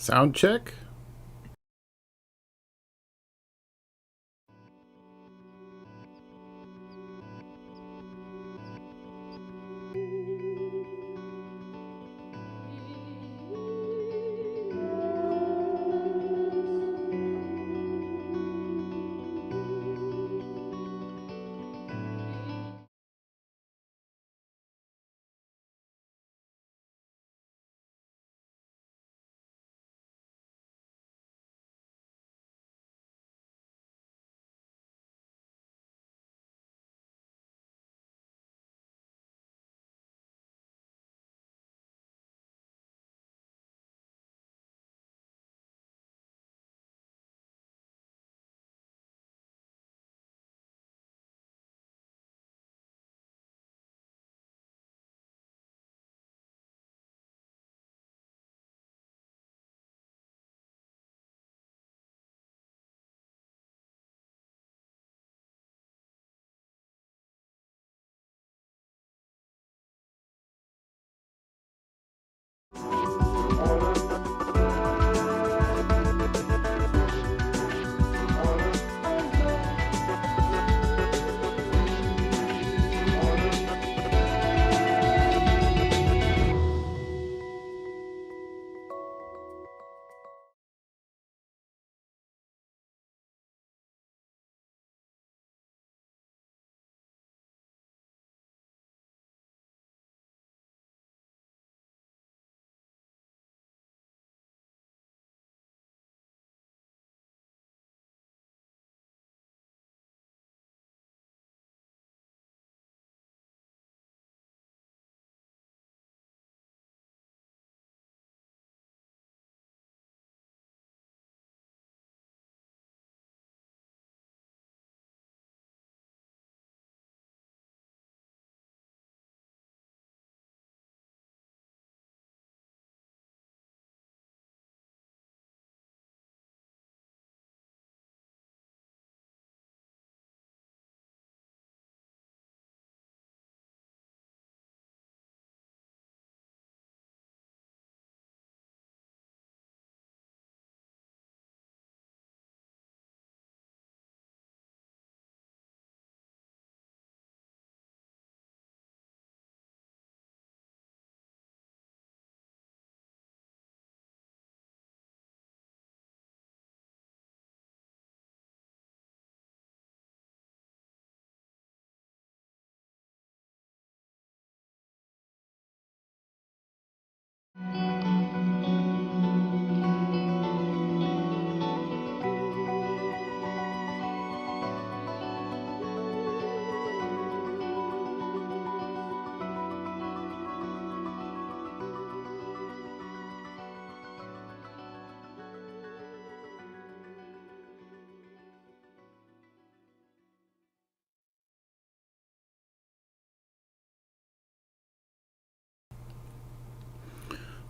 Sound check.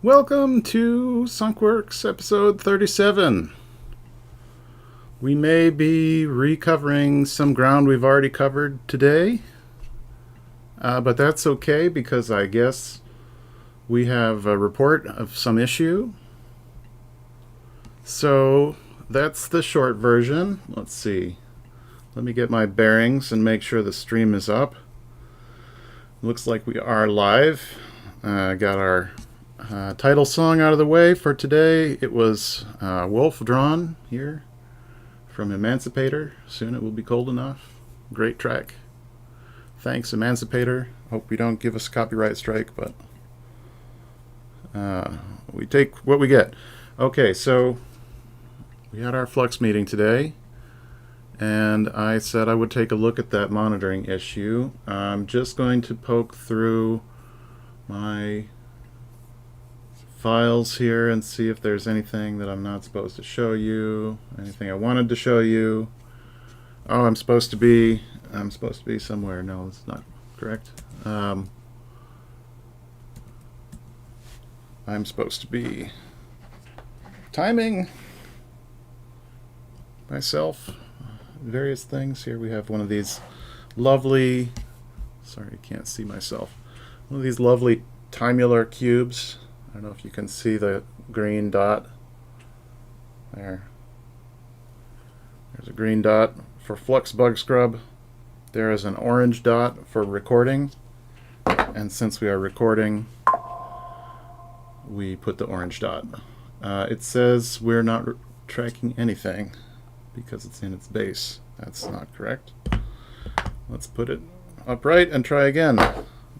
Welcome to Sunkworks episode 37. We may be recovering some ground we've already covered today, but that's okay because I guess we have a report of some issue. So that's the short version. Let's see. Let me get my bearings and make sure the stream is up. Looks like we are live. Got our title song out of the way for today. It was Wolf Drawn here from Emancipator. Soon it will be cold enough. Great track. Thanks, Emancipator. Hope you don't give us a copyright strike, but we take what we get. Okay, so we had our Flux meeting today, and I said I would take a look at that monitoring issue. I'm just going to poke through my files here and see if there's anything that I'm not supposed to show you, anything I wanted to show you. Oh, I'm supposed to be somewhere. No, that's not correct. I'm supposed to be timing myself various things. Here we have one of these lovely, sorry I can't see myself, one of these lovely timular cubes. I don't know if you can see the green dot There. There's a green dot for Flux bug scrub. There is an orange dot for recording. And since we are recording, we put the orange dot. It says we're not tracking anything because it's in its base. That's not correct. Let's put it upright and try again.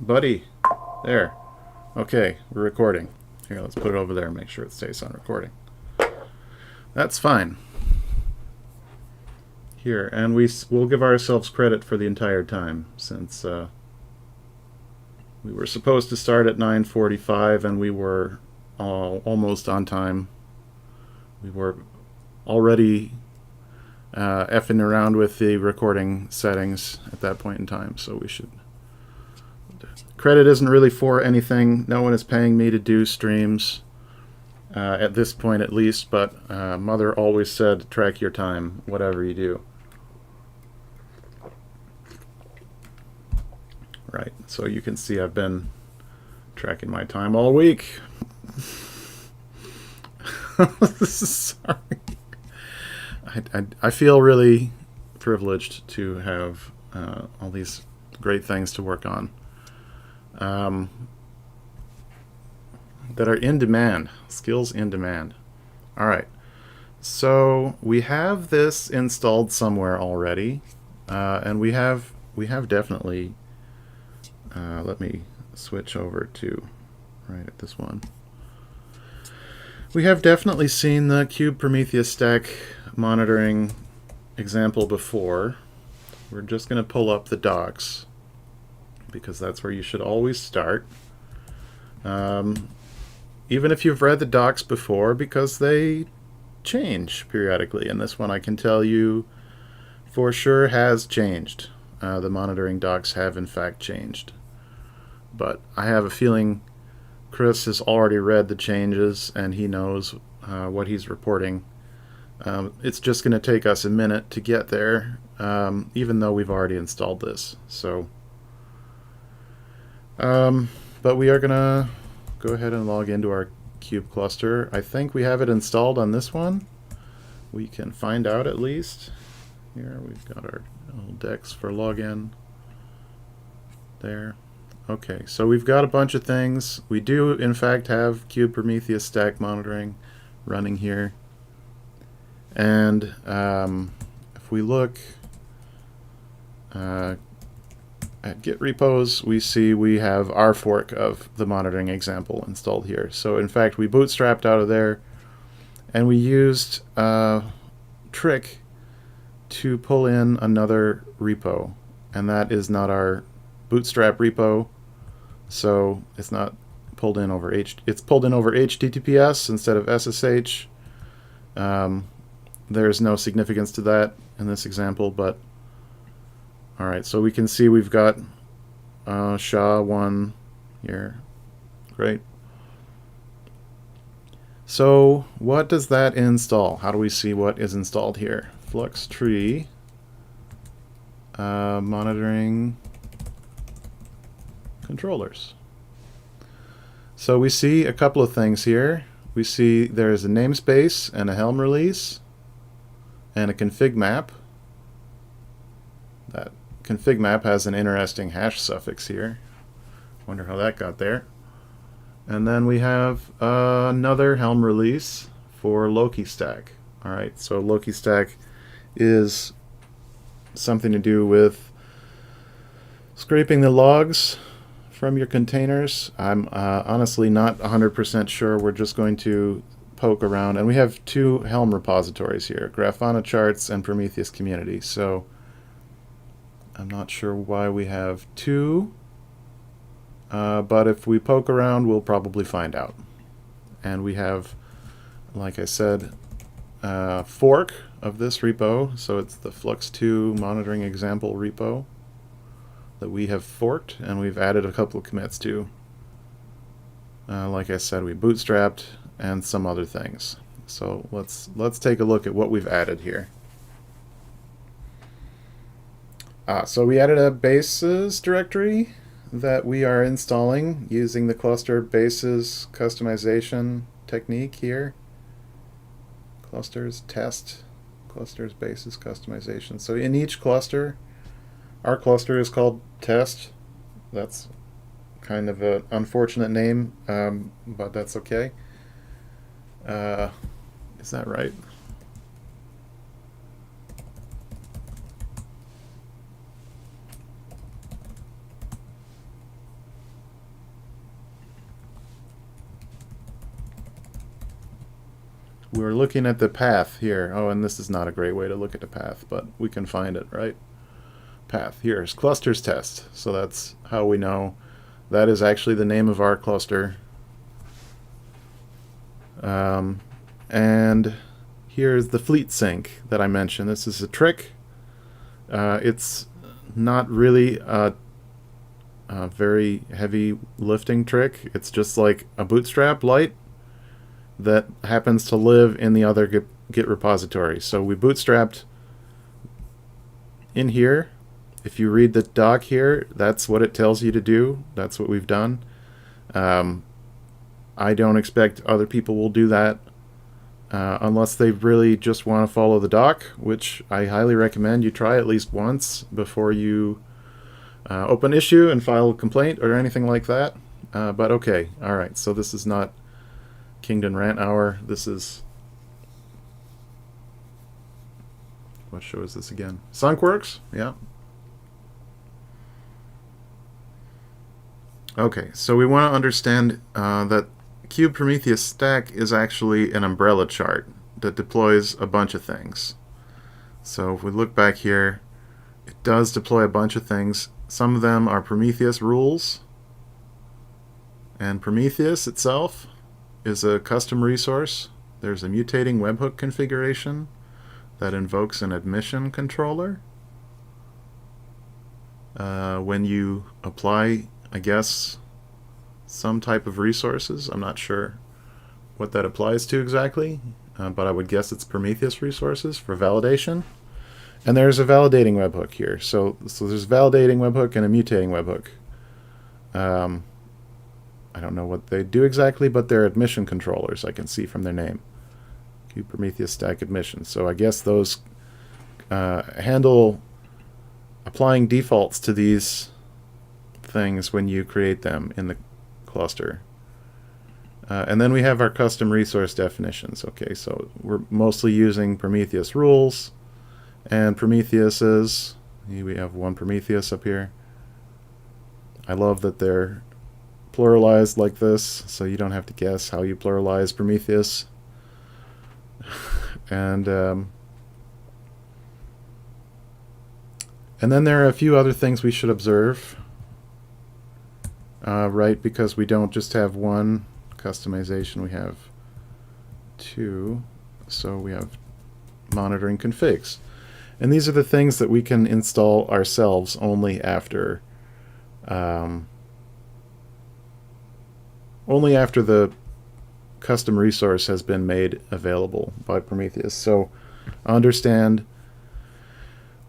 Buddy. There. Okay, we're recording. Here, let's put it over there and make sure it stays on recording. That's fine. Here, and we'll give ourselves credit for the entire time, since we were supposed to start at 9:45 and we were almost on time. We were already effing around with the recording settings at that point in time, so we should... Credit isn't really for anything. No one is paying me to do streams, at this point at least, but Mother always said, track your time, whatever you do. Right, so you can see I've been tracking my time all week. Sorry. I feel really privileged to have all these great things to work on that are in demand, skills in demand. All right, so we have this installed somewhere already, and we have definitely. Let me switch over to right at this one. We have definitely seen the kube-prometheus-stack monitoring example before. We're just going to pull up the docs because that's where you should always start. Even if you've read the docs before, because they change periodically, and this one I can tell you for sure has changed. The monitoring docs have in fact changed. But I have a feeling Chris has already read the changes and he knows what he's reporting. It's just going to take us a minute to get there, even though we've already installed this. So, but we are going to go ahead and log into our kube cluster. I think we have it installed on this one. We can find out at least. Here we've got our little decks for login. There. Okay, so we've got a bunch of things. We do, in fact, have kube-prometheus-stack monitoring running here. And if we look at Git repos, we see we have our fork of the monitoring example installed here. So, in fact, we bootstrapped out of there, and we used Trick to pull in another repo. And that is not our bootstrap repo. So it's not pulled in over it's pulled in over HTTPS instead of SSH. There's no significance to that in this example, but all right. So we can see we've got SHA-1 here. Great. So what does that install? How do we see what is installed here? Flux tree monitoring controllers. So we see a couple of things here. We see there's a namespace and a Helm release and a config map. That config map has an interesting hash suffix here. Wonder how that got there. And then we have another Helm release for Loki stack. All right, so Loki stack is something to do with scraping the logs from your containers. I'm honestly not 100% sure. We're just going to poke around. And we have two Helm repositories here, Grafana Charts and Prometheus Community. So I'm not sure why we have two, but if we poke around, we'll probably find out. And we have, like I said, fork of this repo. So it's the Flux2 monitoring example repo that we have forked, and we've added a couple of commits to. Like I said, we bootstrapped and some other things. So let's take a look at what we've added here. So we added a bases directory that we are installing using the cluster bases customization technique here. Clusters, test, clusters, basis, customization. So in each cluster, our cluster is called test. That's kind of an unfortunate name, but that's okay. Is that right? We're looking at the path here. Oh, and this is not a great way to look at the path, but we can find it, right? Path. Here's clusters test. So that's how we know that is actually the name of our cluster. And here's the fleet sync that I mentioned. This is a trick. It's not really a very heavy lifting trick. It's just like a bootstrap light that happens to live in the other Git repository. So we bootstrapped in here. If you read the doc here, that's what it tells you to do. That's what we've done. I don't expect other people will do that unless they really just want to follow the doc, which I highly recommend you try at least once before you open issue and file a complaint or anything like that. But okay, all right, so this is not Kingdom Rant Hour. This is, what show is this again? Sunkworks? Yeah. Okay, so we want to understand that kube-prometheus-stack is actually an umbrella chart that deploys a bunch of things. So if we look back here, it does deploy a bunch of things. Some of them are Prometheus rules, and Prometheus itself is a custom resource. There's a mutating webhook configuration that invokes an admission controller. When you apply, I guess, some type of resources, I'm not sure what that applies to exactly, but I would guess it's Prometheus resources for validation. And there's a validating webhook here. So there's a validating webhook and a mutating webhook. I don't know what they do exactly, but they're admission controllers, I can see from their name. kube-prometheus-stack admission. So I guess those handle applying defaults to these things when you create them in the cluster. And then we have our custom resource definitions. Okay, so we're mostly using Prometheus rules, and Prometheus we have one Prometheus up here. I love that they're pluralized like this, so you don't have to guess how you pluralize Prometheus. And then there are a few other things we should observe, right? Because we don't just have one customization, we have two. So we have monitoring configs. And these are the things that we can install ourselves only after the custom resource has been made available by Prometheus. So understand,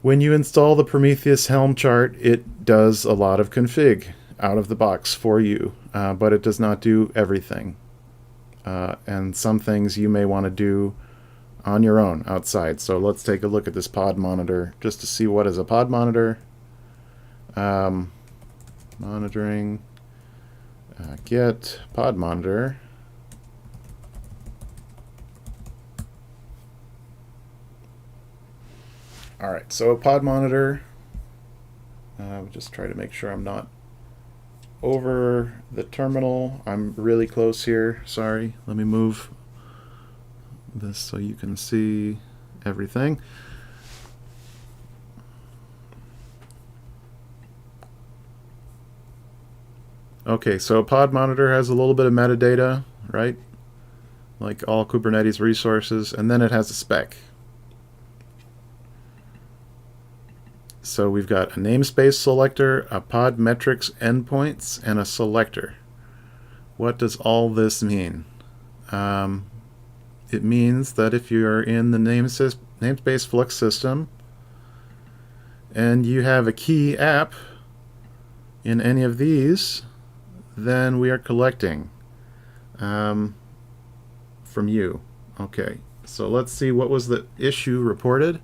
when you install the Prometheus Helm chart, it does a lot of config out of the box for you, but it does not do everything. And some things you may want to do on your own outside. So let's take a look at this pod monitor just to see what is a pod monitor. Monitoring, get pod monitor. All right, so a pod monitor, we'll just try to make sure I'm not over the terminal. I'm really close here, sorry. Let me move this so you can see everything. Okay, so a pod monitor has a little bit of metadata, right? Like all Kubernetes resources, and then it has a spec. So we've got a namespace selector, a pod metrics endpoints, and a selector. What does all this mean? It means that if you're in the namespace Flux system and you have a key app in any of these, then we are collecting from you. Okay, So let's see, what was the issue reported?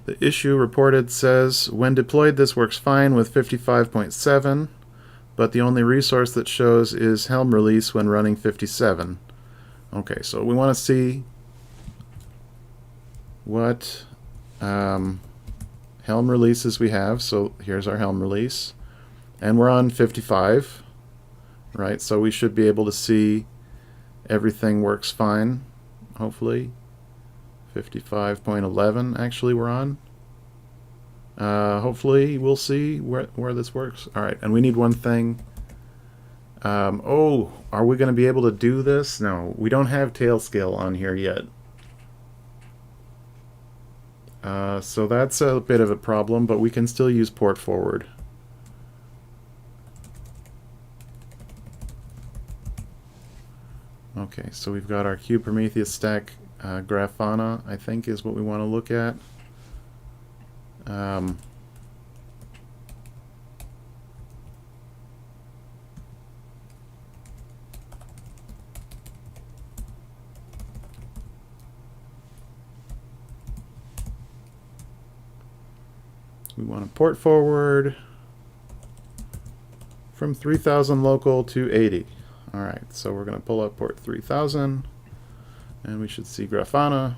The issue reported says, when deployed this works fine with 55.7, but the only resource that shows is Helm release when running 57. Okay, so we want to see what Helm releases we have. So here's our Helm release, and we're on 55, right? So we should be able to see everything works fine, hopefully. 55.11 actually we're on. Hopefully we'll see where this works. Alright, and we need one thing. Oh, are we going to be able to do this? No, we don't have Tailscale on here yet. So that's a bit of a problem, but we can still use port forward. Okay, so we've got our kube-prometheus-stack Grafana, I think is what we want to look at. We want to port forward from 3000 local to 80. Alright, so we're going to pull up port 3000, and we should see Grafana.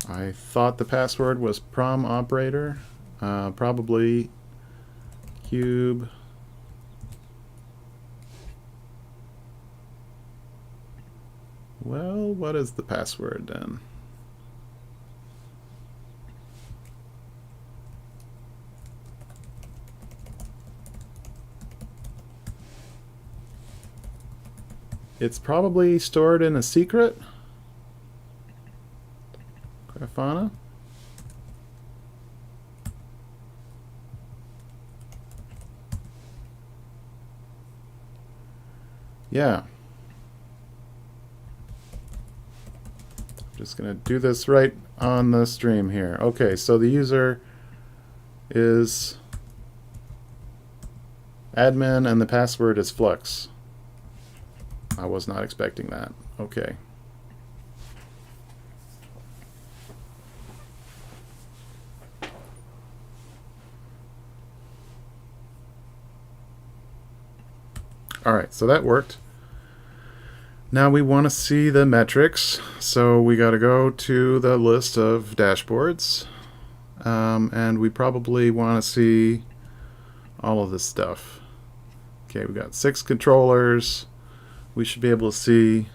I thought the password was prom operator, probably cube. Well, what is the password then? It's probably stored in a secret. Grafana. Yeah. Just gonna do this right on the stream here. Okay, so the user is admin and the password is Flux. I was not expecting that. Okay. Alright, so that worked. Now we want to see the metrics, so we got to go to the list of dashboards, and we probably want to see all of this stuff. Okay, we got 6 controllers. We should be able to see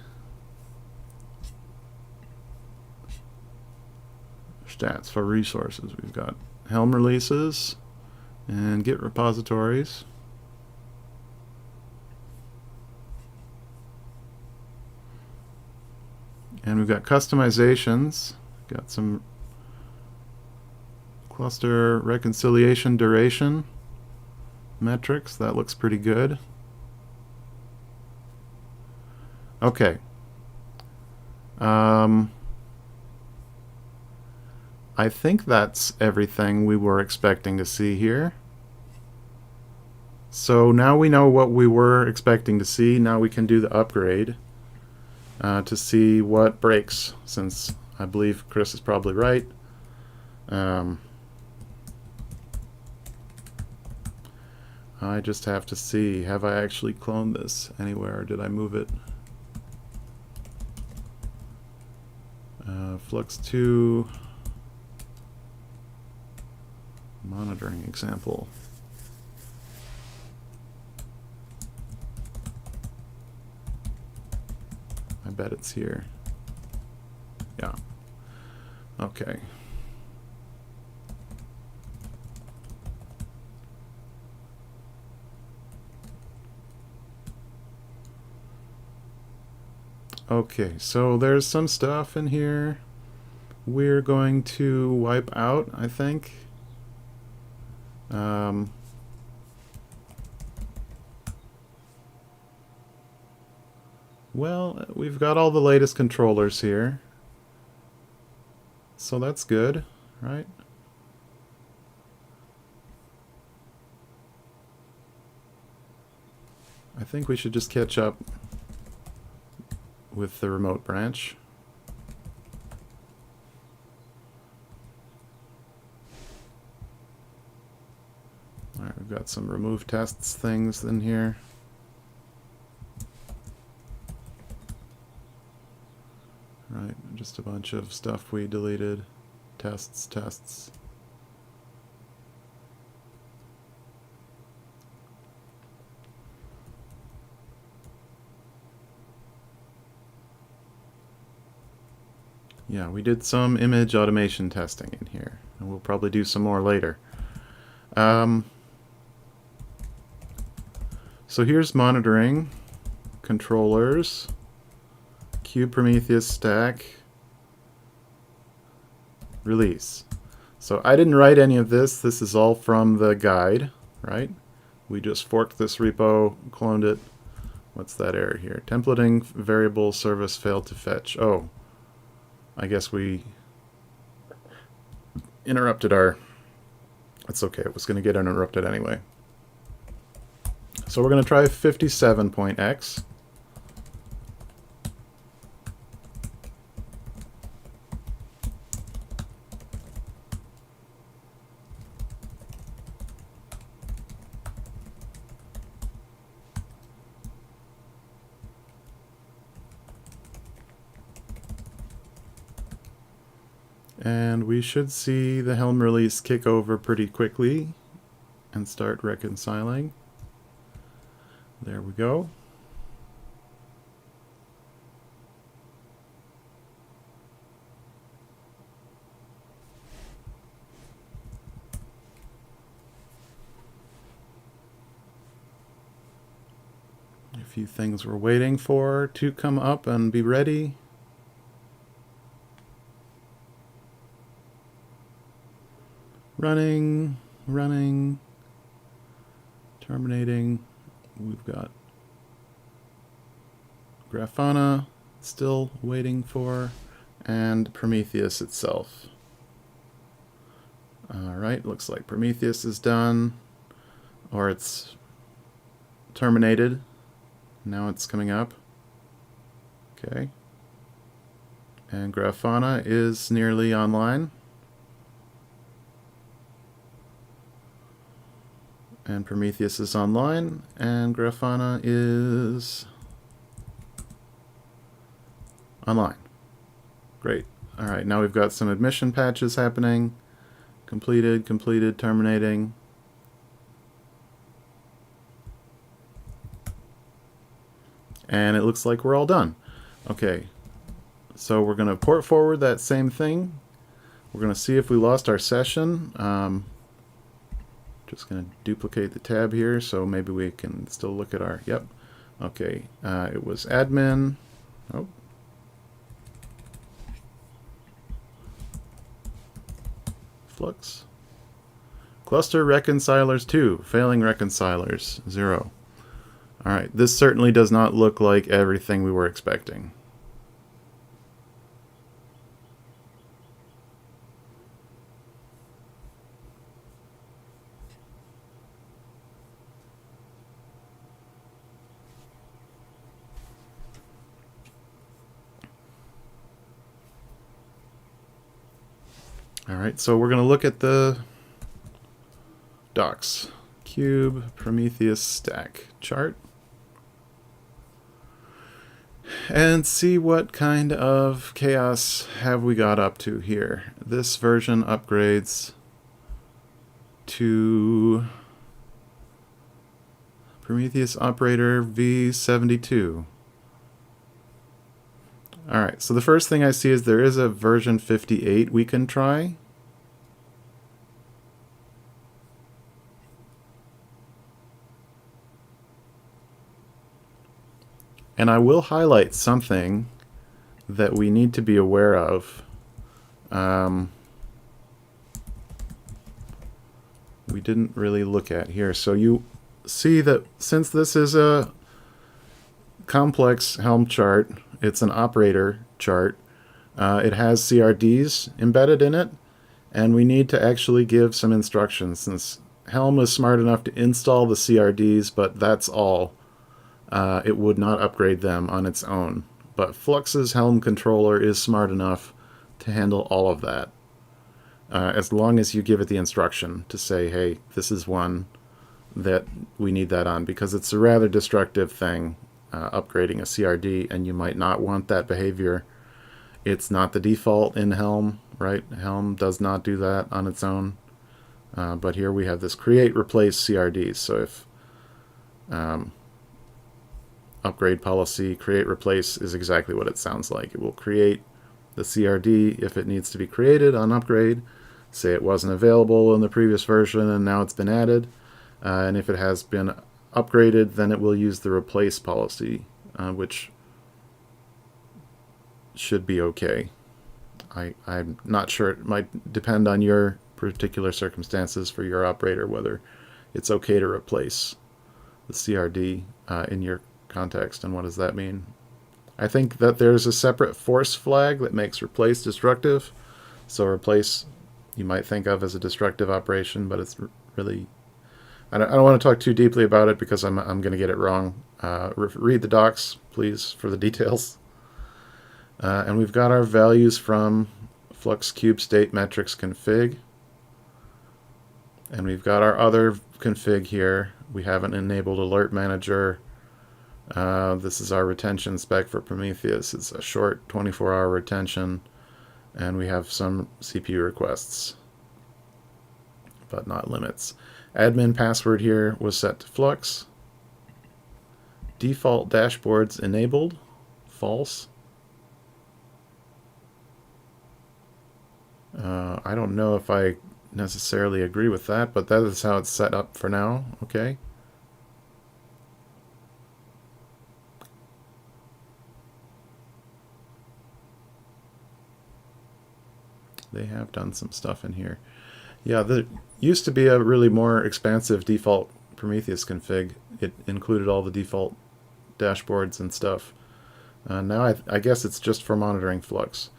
stats for resources. We've got Helm releases and Git repositories. And we've got customizations, got some cluster reconciliation duration metrics. That looks pretty good. Okay. I think that's everything we were expecting to see here. So now we know what we were expecting to see. Now we can do the upgrade. To see what breaks, since I believe Chris is probably right. I just have to see, have I actually cloned this anywhere, or did I move it? Flux 2 monitoring example. I bet it's here. Yeah. Okay. Okay, so there's some stuff in here we're going to wipe out, I think. Well, we've got all the latest controllers here, so that's good, right? I think we should just catch up with the remote branch. Alright, we've got some remove tests things in here. Right, just a bunch of stuff we deleted. Tests. Yeah, we did some image automation testing in here, and we'll probably do some more later. So here's monitoring, controllers, kube-prometheus-stack, release. So I didn't write any of this. This is all from the guide, right? We just forked this repo, cloned it. What's that error here? Templating variable service failed to fetch. Oh, I guess we interrupted our... That's okay, it was going to get interrupted anyway. So we're going to try 57.x. And we should see the Helm release kick over pretty quickly and start reconciling. There we go. A few things we're waiting for to come up and be ready. Running, terminating. We've got Grafana still waiting for, and Prometheus itself. Alright, looks like Prometheus is done, or it's terminated. Now it's coming up. Okay. And Grafana is nearly online. And Prometheus is online, and Grafana is online. Great. All right, now we've got some admission patches happening. Completed, terminating. And it looks like we're all done. Okay, so we're going to port forward that same thing. We're going to see if we lost our session. Just going to duplicate the tab here, so maybe we can still look at our... Yep. Okay. It was admin. Oh. Flux. Cluster reconcilers 2. Failing reconcilers 0. Alright. This certainly does not look like everything we were expecting. Alright, so we're going to look at the docs. Kube-prometheus-stack chart. And see what kind of chaos have we got up to here. This version upgrades to Prometheus Operator v72. Alright, so the first thing I see is there is a version 58 we can try. And I will highlight something that we need to be aware of. We didn't really look at here. So you see that since this is a complex Helm chart, it's an operator chart. It has CRDs embedded in it, and we need to actually give some instructions since Helm is smart enough to install the CRDs, but that's all. it would not upgrade them on its own. But Flux's Helm Controller is smart enough to handle all of that. As long as you give it the instruction to say, hey, this is one that we need that on, because it's a rather destructive thing, upgrading a CRD, and you might not want that behavior. It's not the default in Helm, right? Helm does not do that on its own. But here we have this create replace CRDs. So if upgrade policy create replace is exactly what it sounds like. It will create the CRD if it needs to be created on upgrade. Say it wasn't available in the previous version and now it's been added. And if it has been upgraded, then it will use the replace policy, which should be okay. I'm not sure. It might depend on your particular circumstances for your operator whether it's okay to replace the CRD in your context. And what does that mean? I think that there's a separate force flag that makes replace destructive. So replace you might think of as a destructive operation, but it's really, I don't want to talk too deeply about it because I'm going to get it wrong. Read the docs, please, for the details. And we've got our values from Flux kube state metrics config. And we've got our other config here. We haven't enabled alert manager. This is our retention spec for Prometheus. It's a short 24-hour retention. And we have some CPU requests, but not limits. Admin password here was set to Flux. Default dashboards enabled, false. I don't know if I necessarily agree with that, but that is how it's set up for now. Okay. They have done some stuff in here. Yeah, there used to be a really more expansive default Prometheus config. It included all the default dashboards and stuff. Now I guess it's just for monitoring Flux.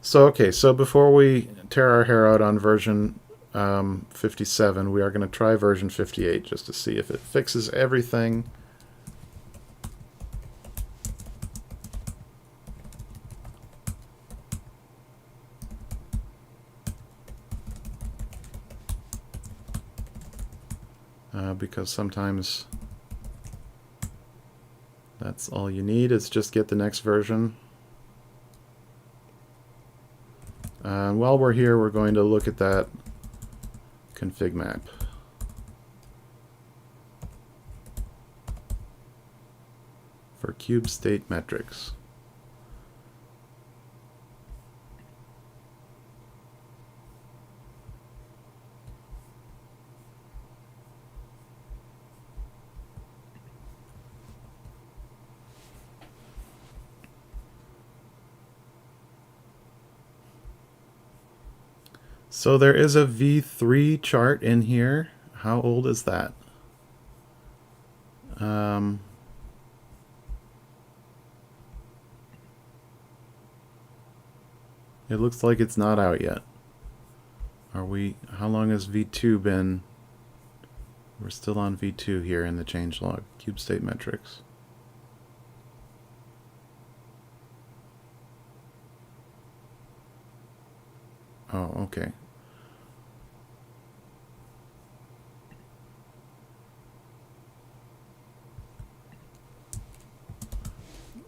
So okay, so before we tear our hair out on version 57, we are going to try version 58 just to see if it fixes everything. Because sometimes that's all you need is just get the next version. And while we're here, we're going to look at that config map. For kube state metrics. So there is a V3 chart in here. How old is that? It looks like it's not out yet. Are we? How long has V2 been? We're still on V2 here in the changelog. Kube state metrics. Oh, okay.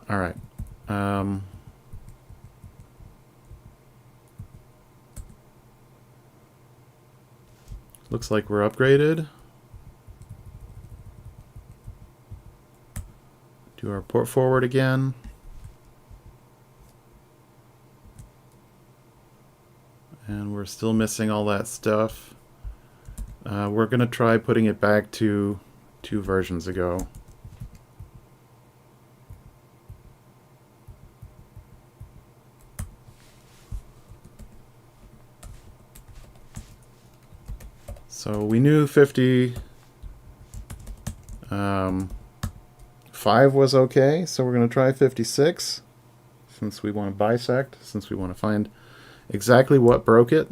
All right. Looks like we're upgraded. Do our port forward again. And we're still missing all that stuff. We're going to try putting it back to 2 versions ago. So we knew 55 was okay, so we're going to try 56 since we want to bisect, since we want to find exactly what broke it.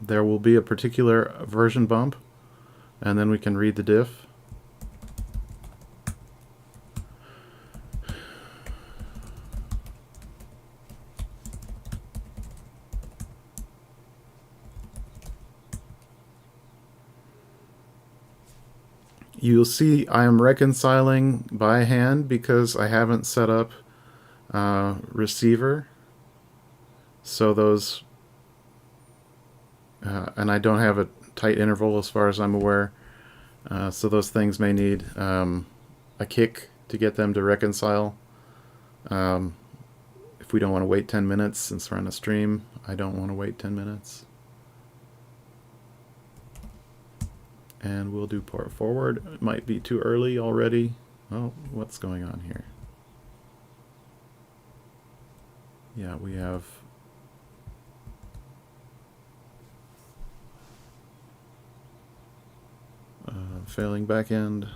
There will be a particular version bump, and then we can read the diff. You'll see I am reconciling by hand because I haven't set up receiver. So those, and I don't have a tight interval as far as I'm aware. So those things may need a kick to get them to reconcile. If we don't want to wait 10 minutes since we're on a stream, I don't want to wait 10 minutes. And we'll do port forward. It might be too early already. Oh, what's going on here? Yeah, we have failing backend.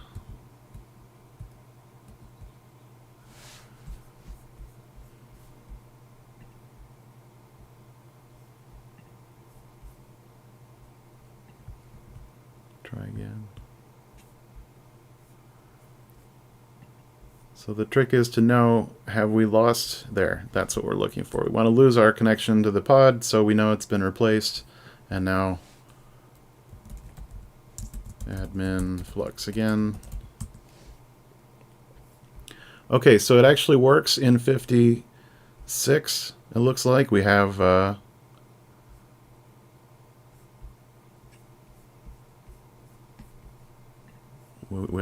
Try again. So the trick is to know, have we lost there? That's what we're looking for. We want to lose our connection to the pod so we know it's been replaced. And now admin Flux again. Okay, so it actually works in 56. It looks like we have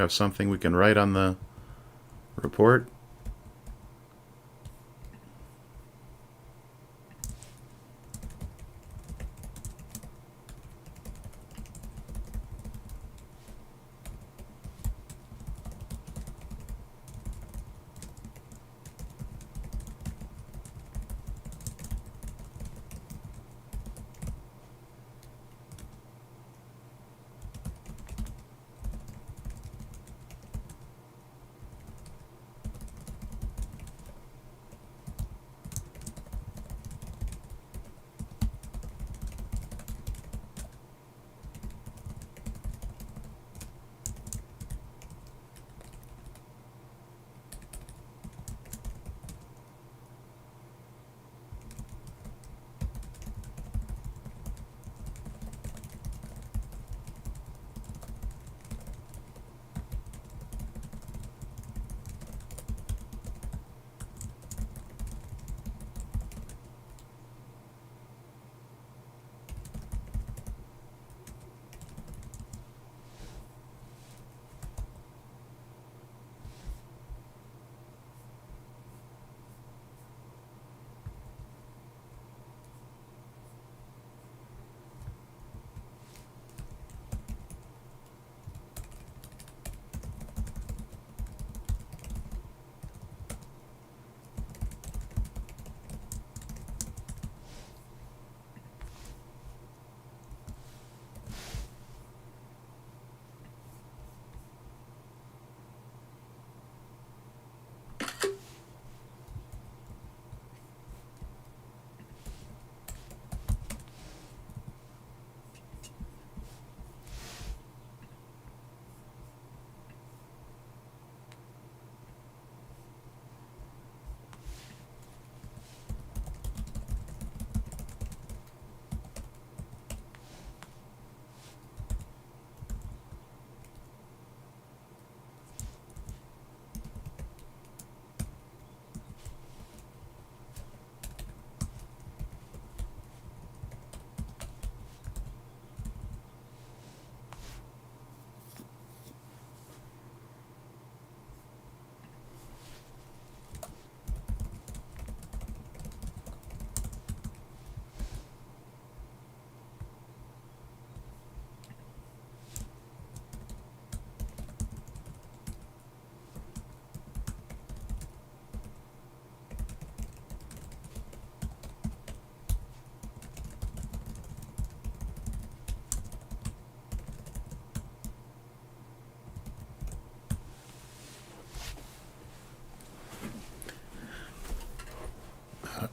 something we can write on the report.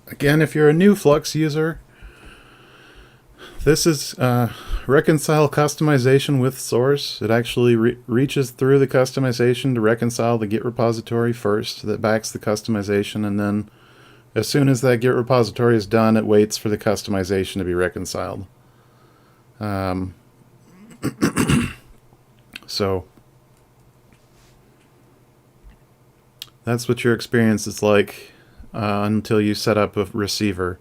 Again, if you're a new Flux user, this is reconcile customization with source. It actually reaches through the customization to reconcile the Git repository first that backs the customization, and then as soon as that Git repository is done, it waits for the customization to be reconciled. So That's what your experience is like until you set up a receiver,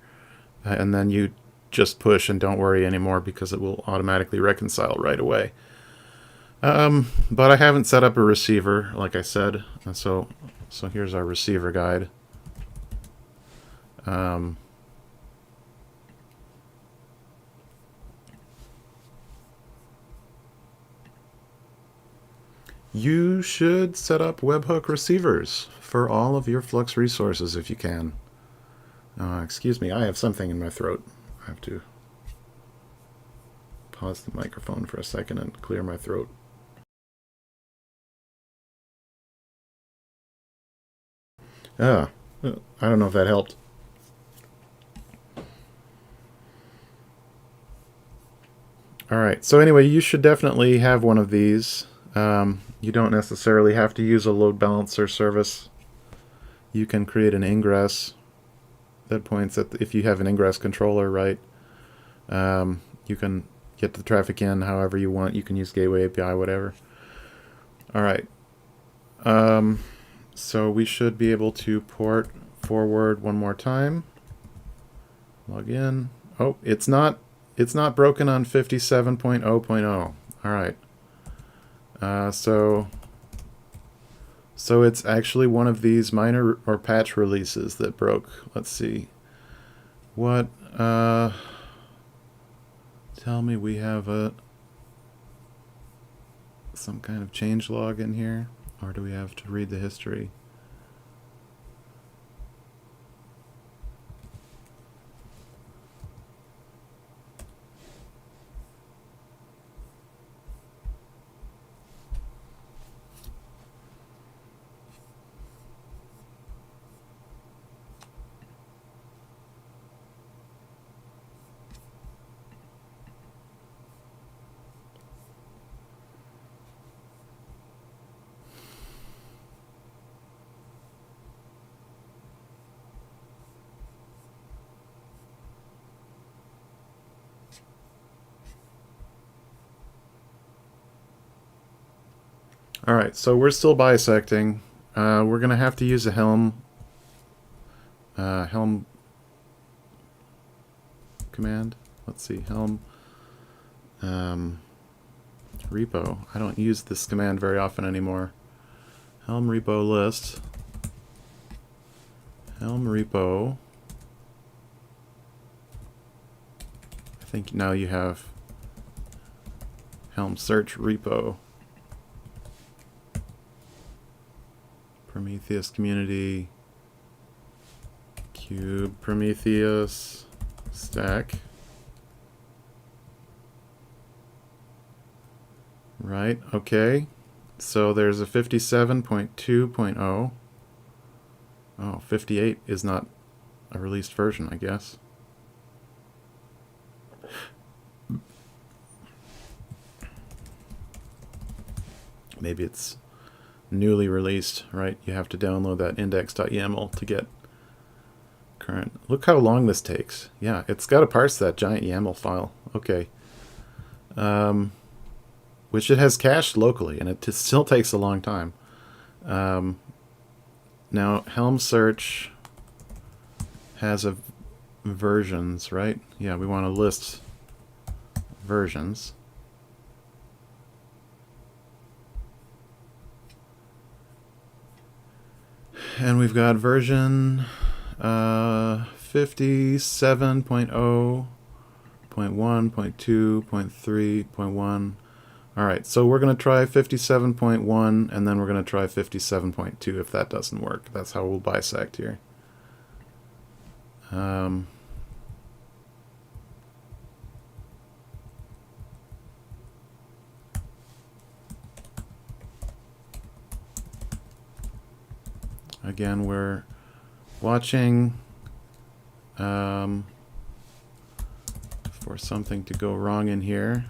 and then you just push and don't worry anymore because it will automatically reconcile right away. But I haven't set up a receiver, like I said, so here's our receiver guide. You should set up webhook receivers for all of your Flux resources if you can. Excuse me, I have something in my throat. I have to pause the microphone for a second and clear my throat. I don't know if that helped. All right, so anyway, you should definitely have one of these. You don't necessarily have to use a load balancer service. You can create an ingress that points at if you have an ingress controller, right? You can get the traffic in however you want. You can use Gateway API, whatever. All right. So we should be able to port forward one more time. Log in. Oh, it's not broken on 57.0.0. All right. So it's actually one of these minor or patch releases that broke. Let's see. What? Tell me we have some kind of change log in here, or do we have to read the history? All right, so we're still bisecting. We're going to have to use a Helm command. Let's see, Helm repo. I don't use this command very often anymore. Helm repo list. Helm repo. I think now you have Helm search repo. Prometheus community. Kube-prometheus-stack. Right, okay. So there's a 57.2.0. Oh, 58 is not a released version, I guess. Maybe it's newly released, right? You have to download that index.yaml to get current. Look how long this takes. Yeah, it's got to parse that giant YAML file. Okay. Which it has cached locally, and it still takes a long time. Now, Helm search has a versions, right? Yeah, we want to list versions. And we've got version 57.0.1.2.3.1. All right, so we're going to try 57.1, and then we're going to try 57.2 if that doesn't work. That's how we'll bisect here. Again, we're watching for something to go wrong in here.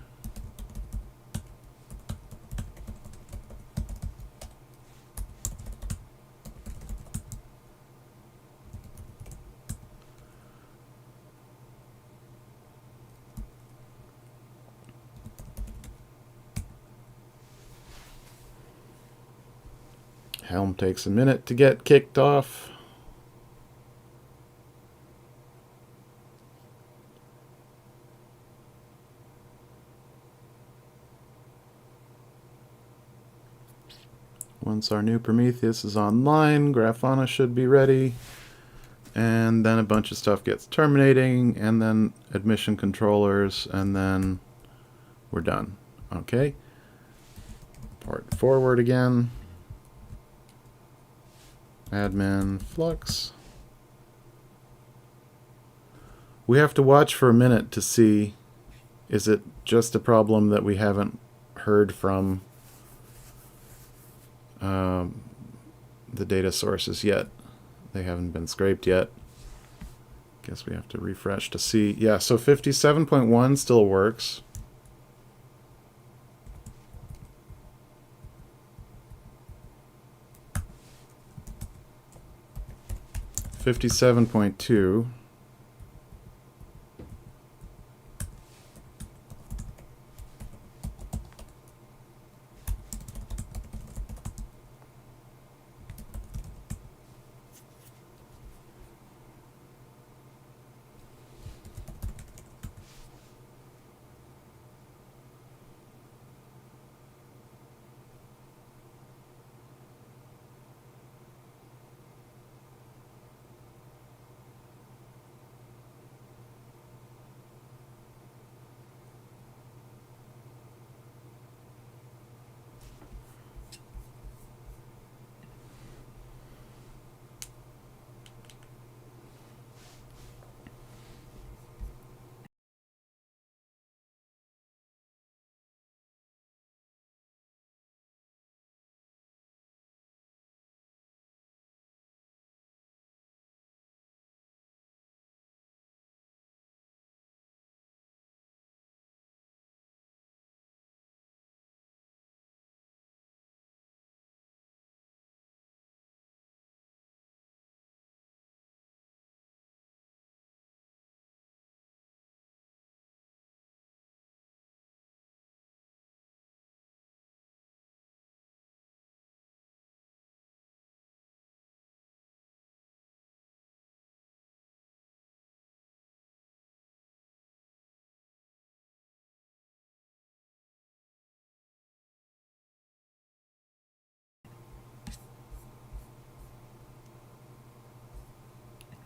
Helm takes a minute to get kicked off. Once our new Prometheus is online, Grafana should be ready. And then a bunch of stuff gets terminating, and then admission controllers, and then we're done. Okay. Port forward again. Admin Flux. We have to watch for a minute to see, is it just a problem that we haven't heard from the data sources yet? They haven't been scraped yet. Guess we have to refresh to see. Yeah, so 57.1 still works. $57.2.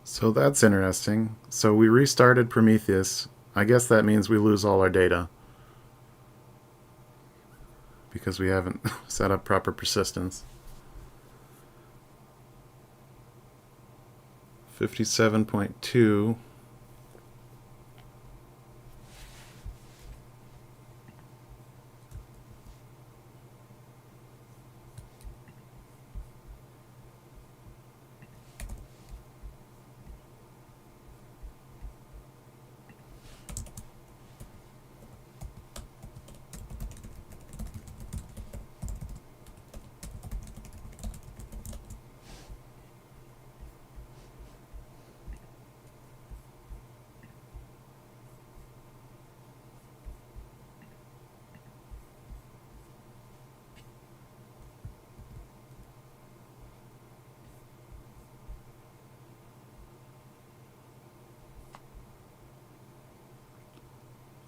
So that's interesting. So we restarted Prometheus. I guess that means we lose all our data because we haven't set up proper persistence. 57.2.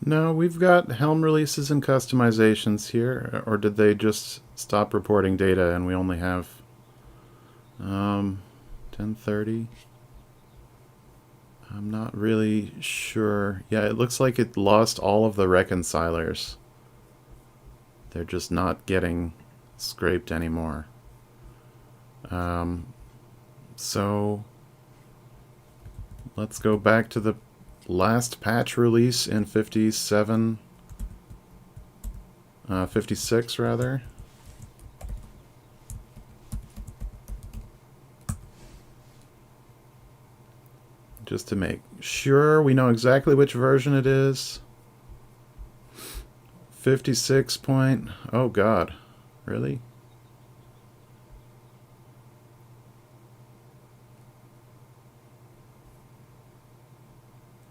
No, we've got Helm releases and customizations here, or did they just stop reporting data and we only have 1030? I'm not really sure. Yeah, it looks like it lost all of the reconcilers. They're just not getting scraped anymore. So let's go back to the last patch release in 56 rather. Just to make sure we know exactly which version it is. 56 point, oh god, really?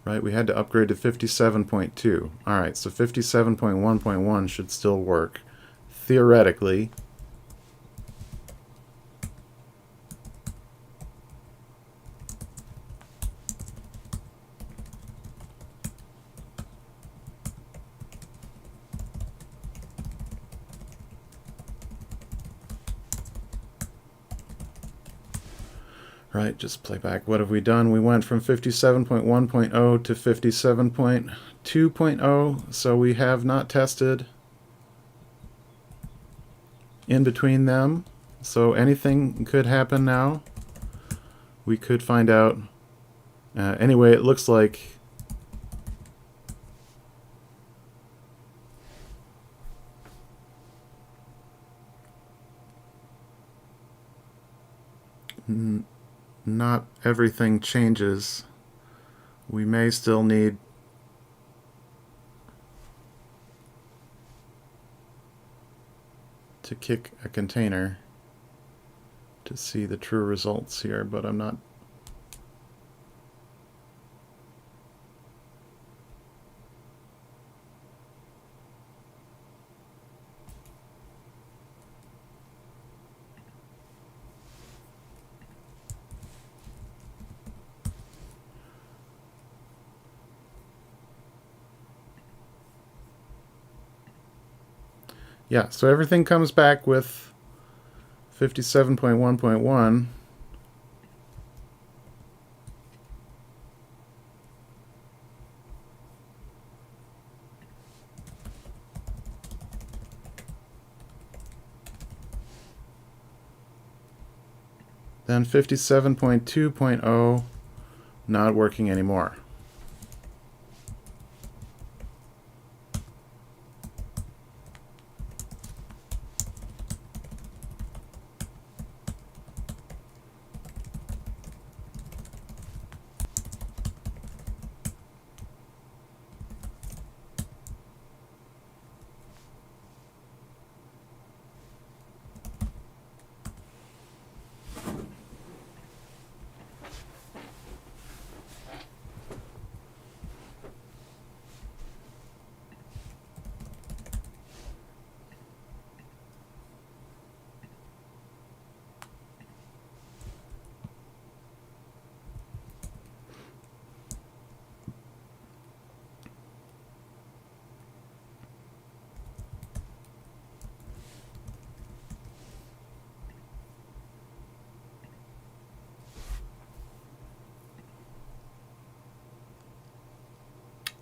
Right, we had to upgrade to 57.2. Alright, so 57.1.1 should still work. Theoretically. Right, just play back. What have we done? We went from 57.1.0 to 57.2.0, so we have not tested in between them. So anything could happen now. We could find out. Anyway, it looks like not everything changes. We may still need to kick a container to see the true results here, but I'm not. Yeah, so everything comes back with 57.1.1. Then 57.2.0 not working anymore.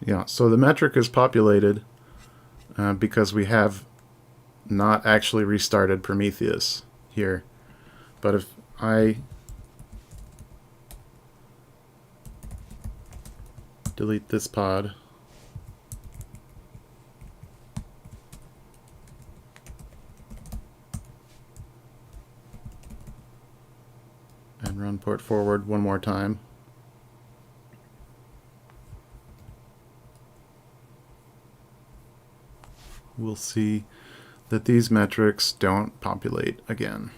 Yeah, so the metric is populated because we have not actually restarted Prometheus here. But if I delete this pod, and run port forward one more time, we'll see that these metrics don't populate again.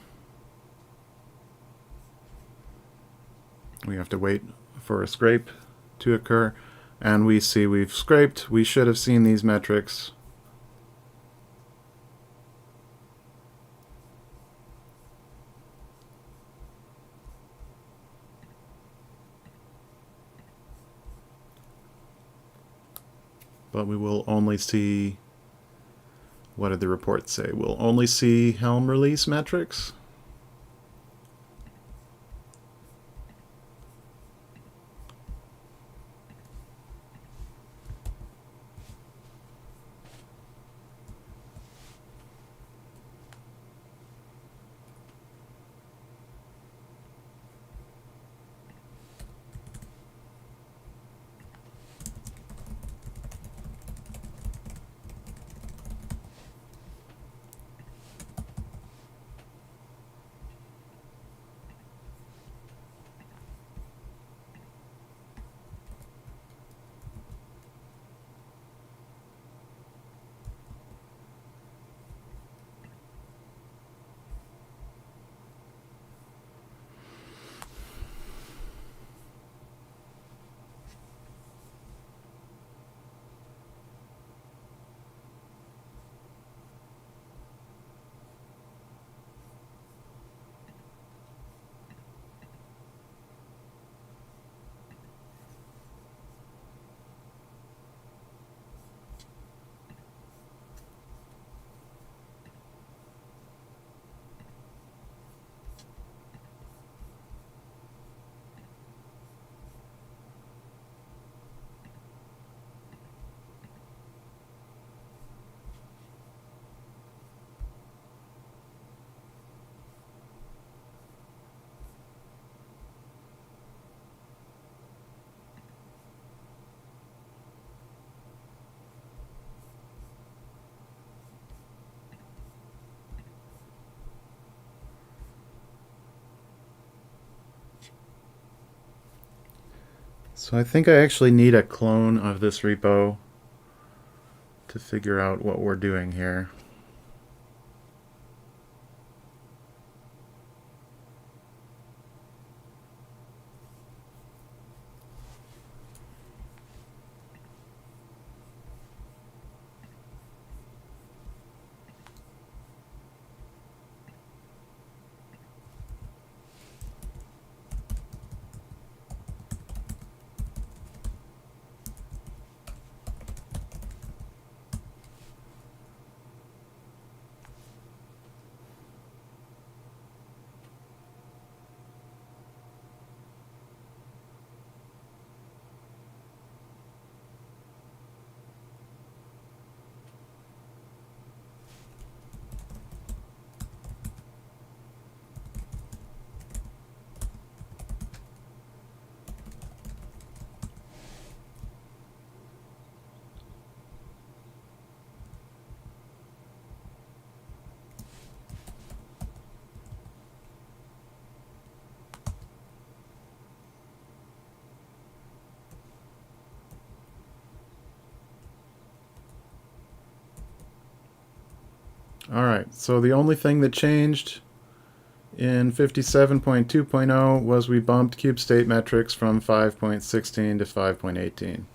We have to wait for a scrape to occur, and we see we've scraped. We should have seen these metrics. But we will only see, what did the report say? We'll only see Helm release metrics. So I think I actually need a clone of this repo to figure out what we're doing here. Alright, so the only thing that changed in 57.2.0 was we bumped kube state metrics from 5.16 to 5.18.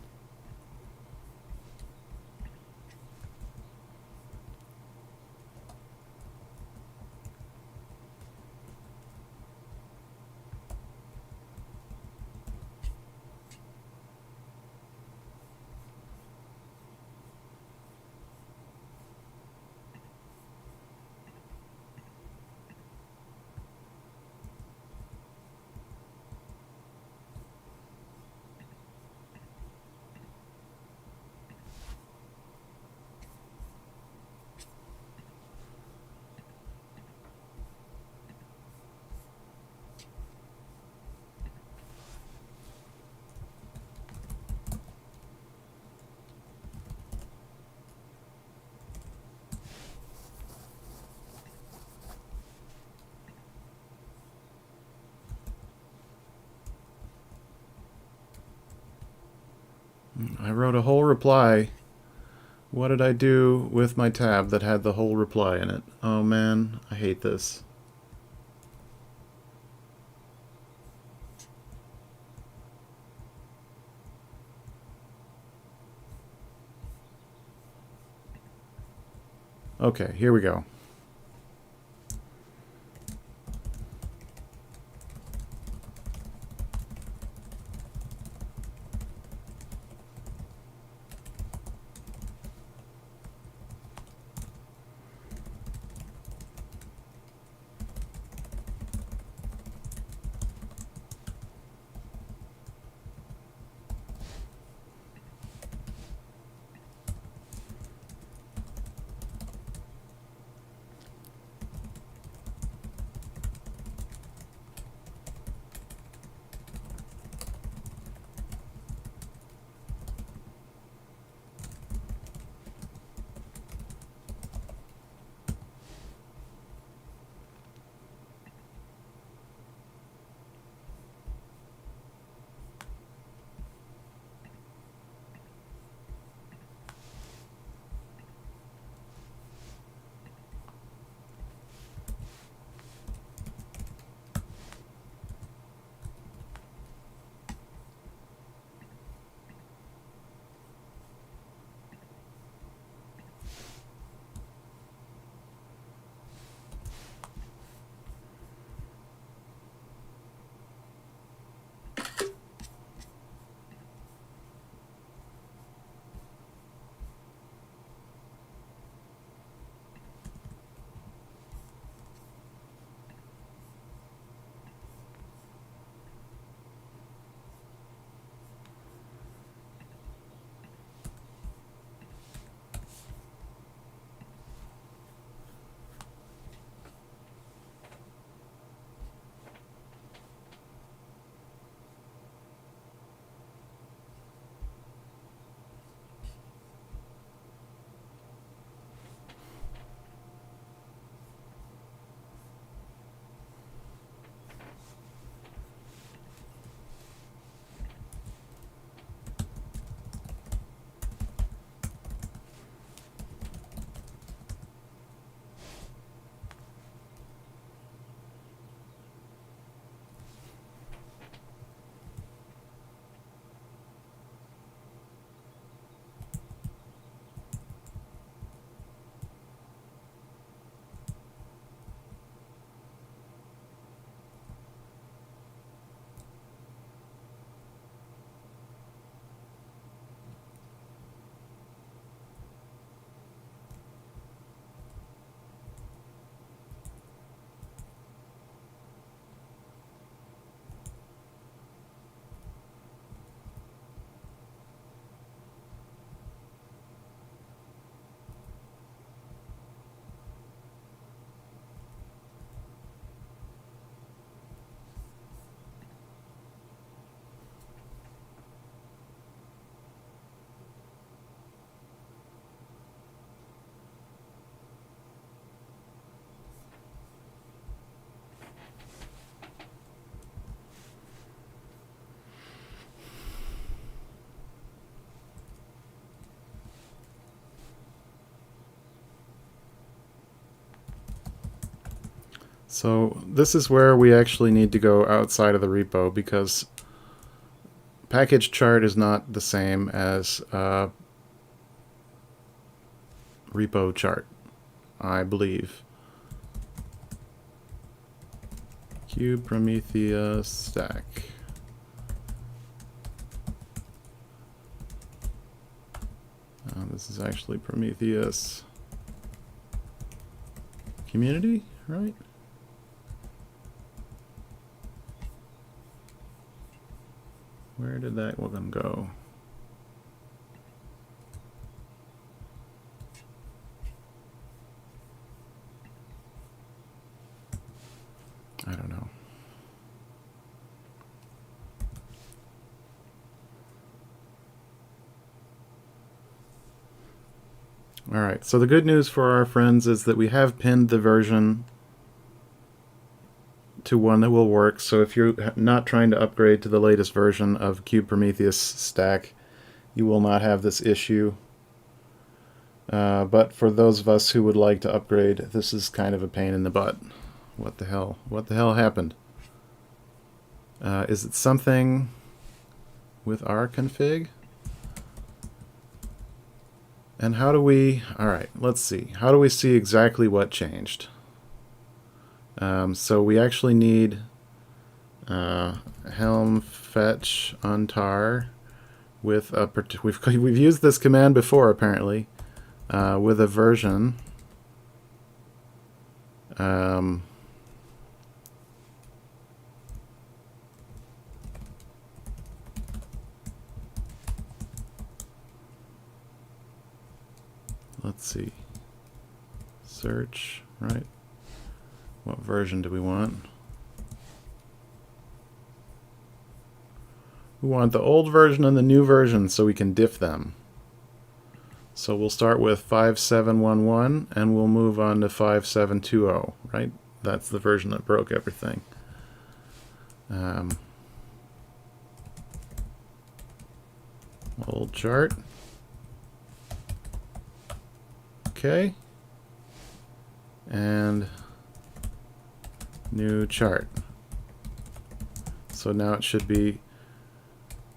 I wrote a whole reply. What did I do with my tab that had the whole reply in it? Oh man, I hate this. Okay, here we go. So this is where we actually need to go outside of the repo, because package chart is not the same as repo chart, I believe. Kube-prometheus-stack. This is actually Prometheus community, right? Where did that one go? I don't know. All right, so the good news for our friends is that we have pinned the version to one that will work. So if you're not trying to upgrade to the latest version of kube-prometheus-stack, you will not have this issue. But for those of us who would like to upgrade, this is kind of a pain in the butt. What the hell? What the hell happened? Is it something with our config? And how do we... Alright, let's see. How do we see exactly what changed? So we actually need Helm fetch untar with a... We've used this command before, apparently, with a version. Let's see. Search, right? What version do we want? We want the old version and the new version so we can diff them. So we'll start with 5711 and we'll move on to 5720, right? That's the version that broke everything. Old chart. Okay. And new chart. So now it should be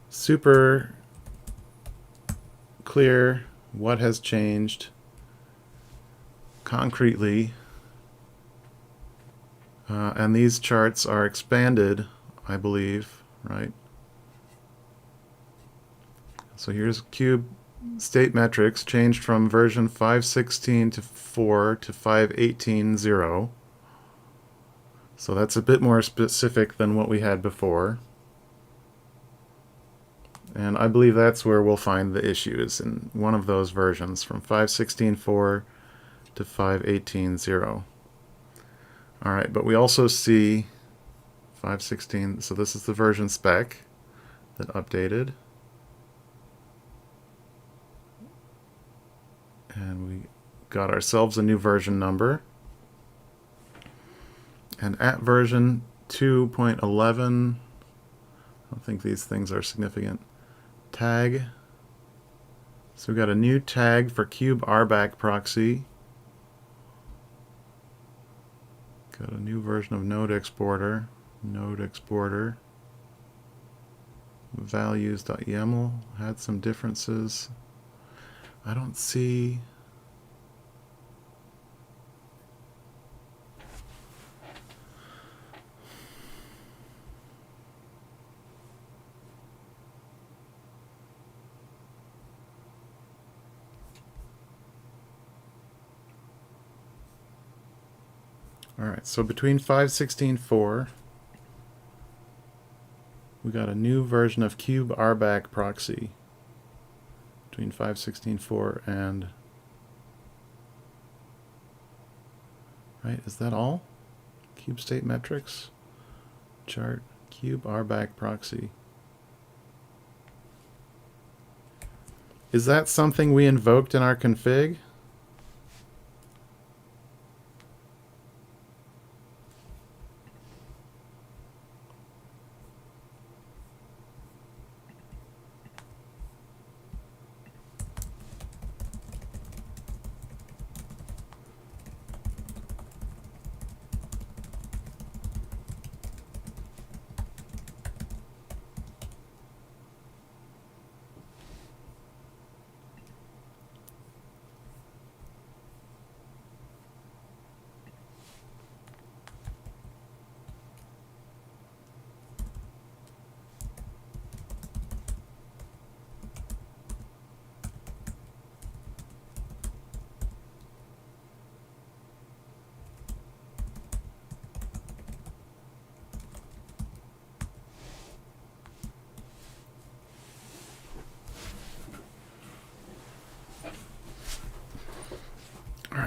super clear what has changed concretely. And these charts are expanded, I believe, right? So here's Cube state metrics changed from version 5.16.4 to 5.18.0. So that's a bit more specific than what we had before. And I believe that's where we'll find the issues, in one of those versions, from 5.16.4 to 5.18.0. Alright, but we also see 5.16, so this is the version spec that updated. And we got ourselves a new version number. And at version 2.11, I don't think these things are significant, tag. So we got a new tag for kube RBAC proxy. Got a new version of node exporter. Values.yaml had some differences. I don't see... Alright, so between 5.16.4, we got a new version of kube RBAC proxy. Between 5.16.4 and... Right, is that all? Cube state metrics, chart, kube RBAC proxy. Is that something we invoked in our config?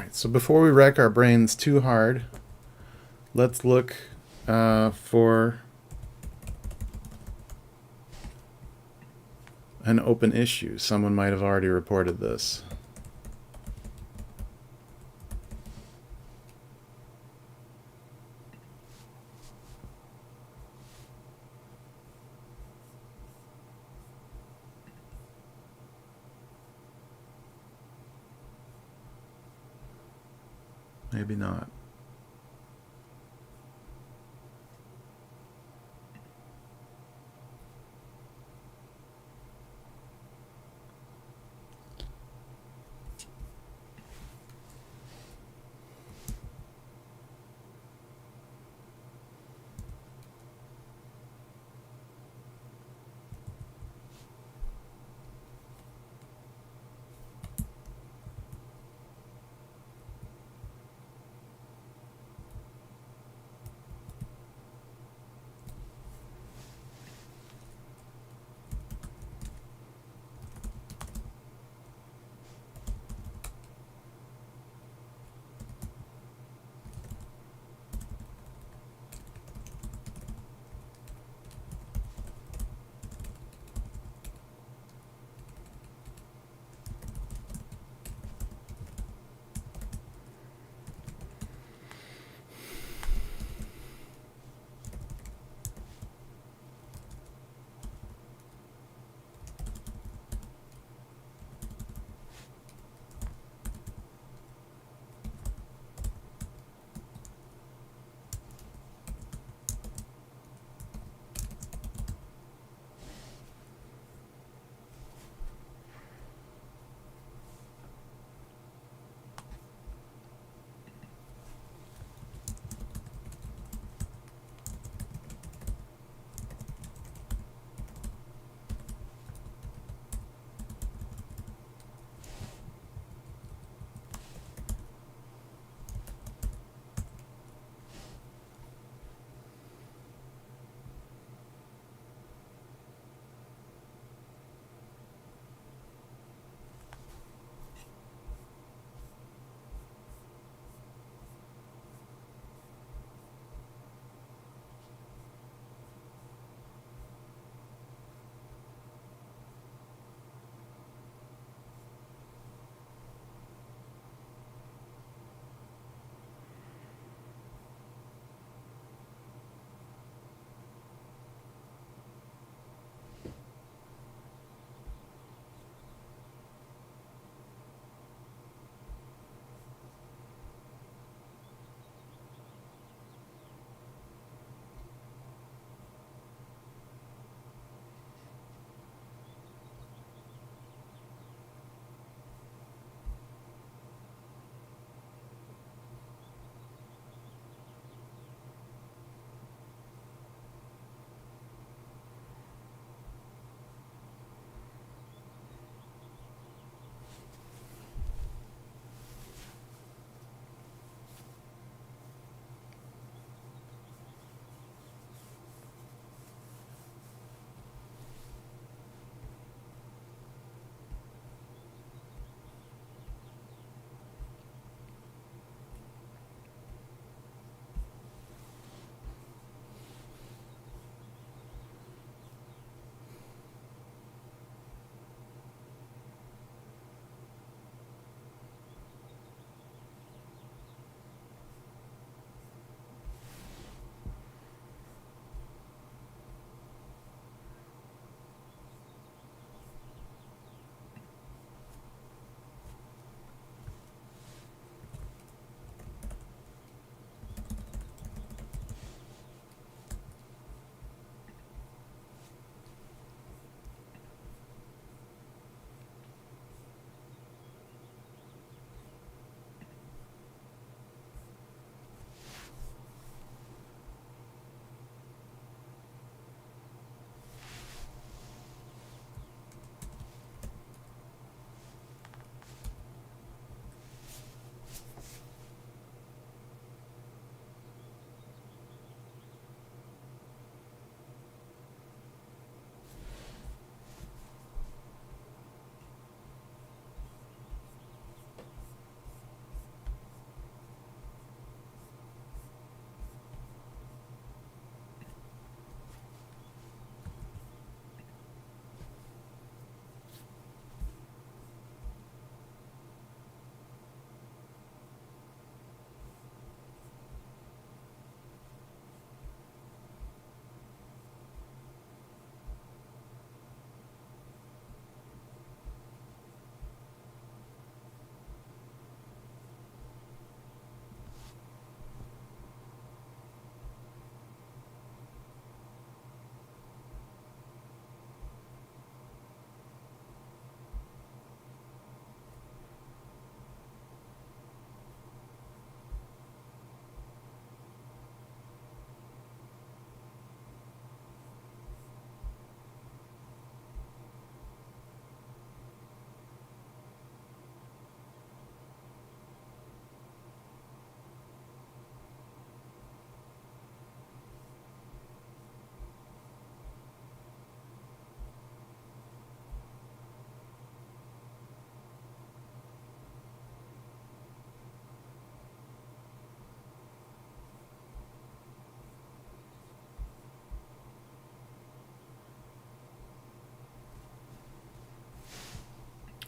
right, so before we wreck our brains too hard, let's look for an open issue. Someone might have already reported this. Maybe not.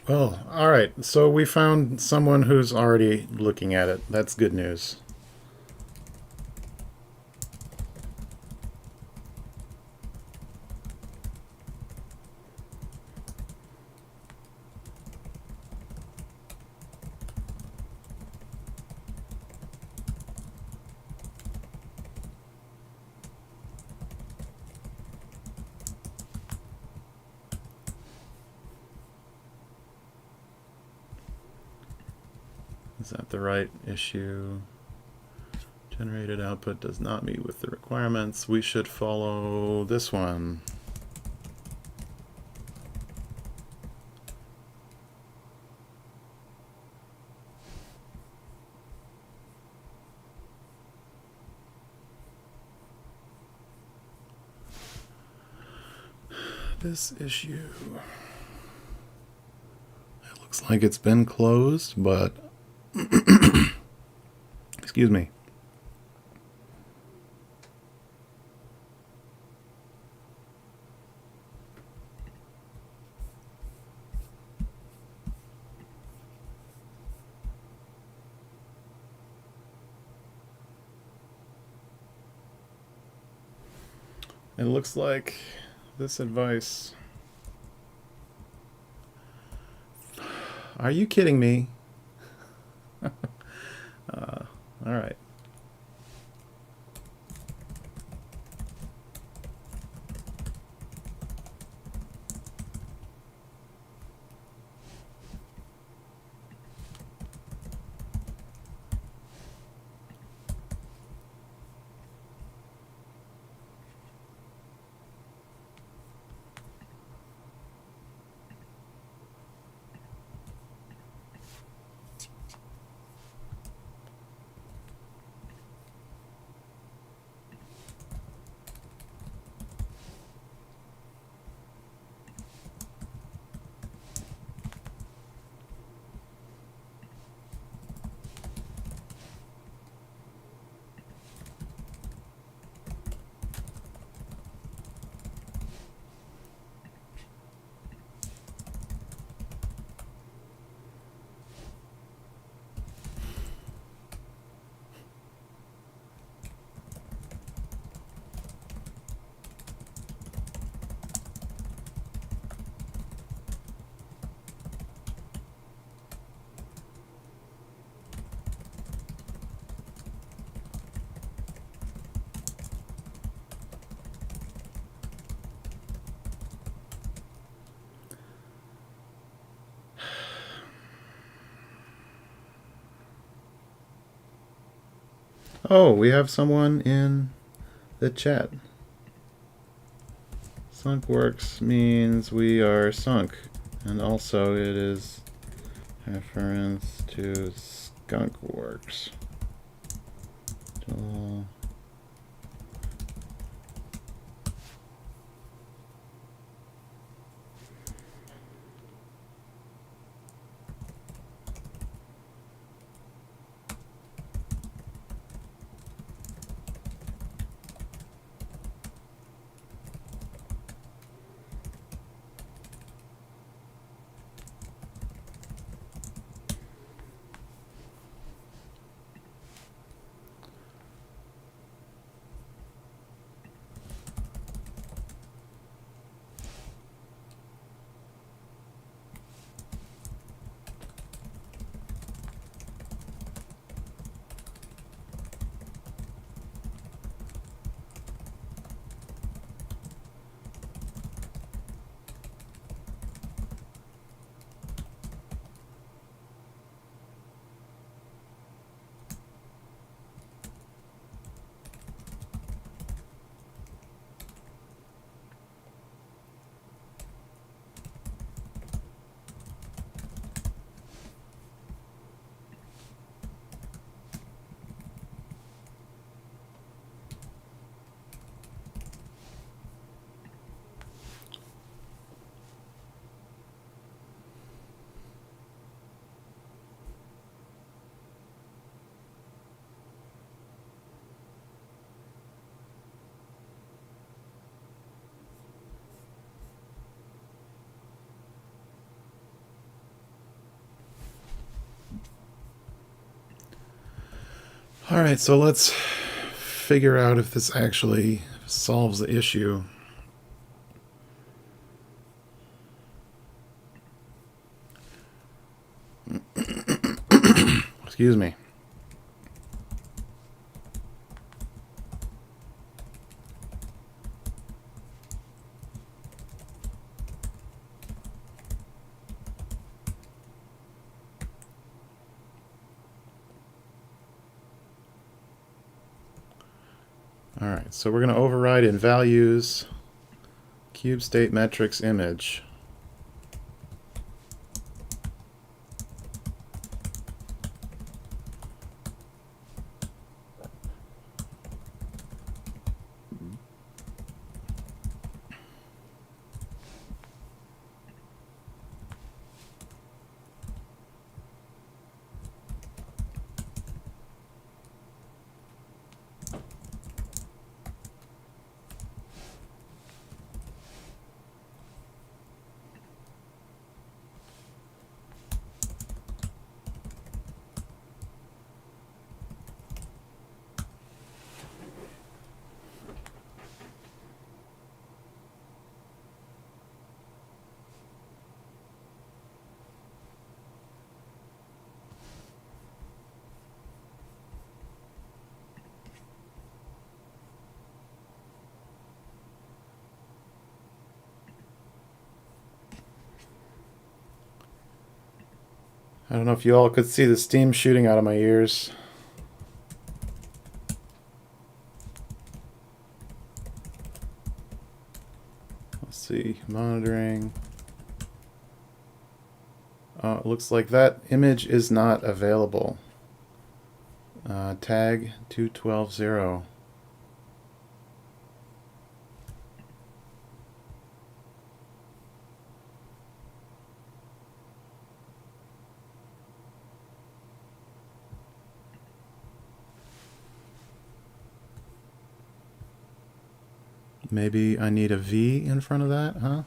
Well, all right. So we found someone who's already looking at it. That's good news. Is that the right issue? Generated output does not meet with the requirements. We should follow this one. This issue. It looks like it's been closed, but excuse me. It looks like this advice. Are you kidding me? All right. Oh, we have someone in the chat. Sunkworks means we are sunk, and also it is reference to Skunkworks. All right, so let's figure out if this actually solves the issue. Excuse me. All right, so we're going to override in values cube state metrics image. I don't know if you all could see the steam shooting out of my ears. Let's see, monitoring. It looks like that image is not available. Tag 212.0. Maybe I need a V in front of that, huh?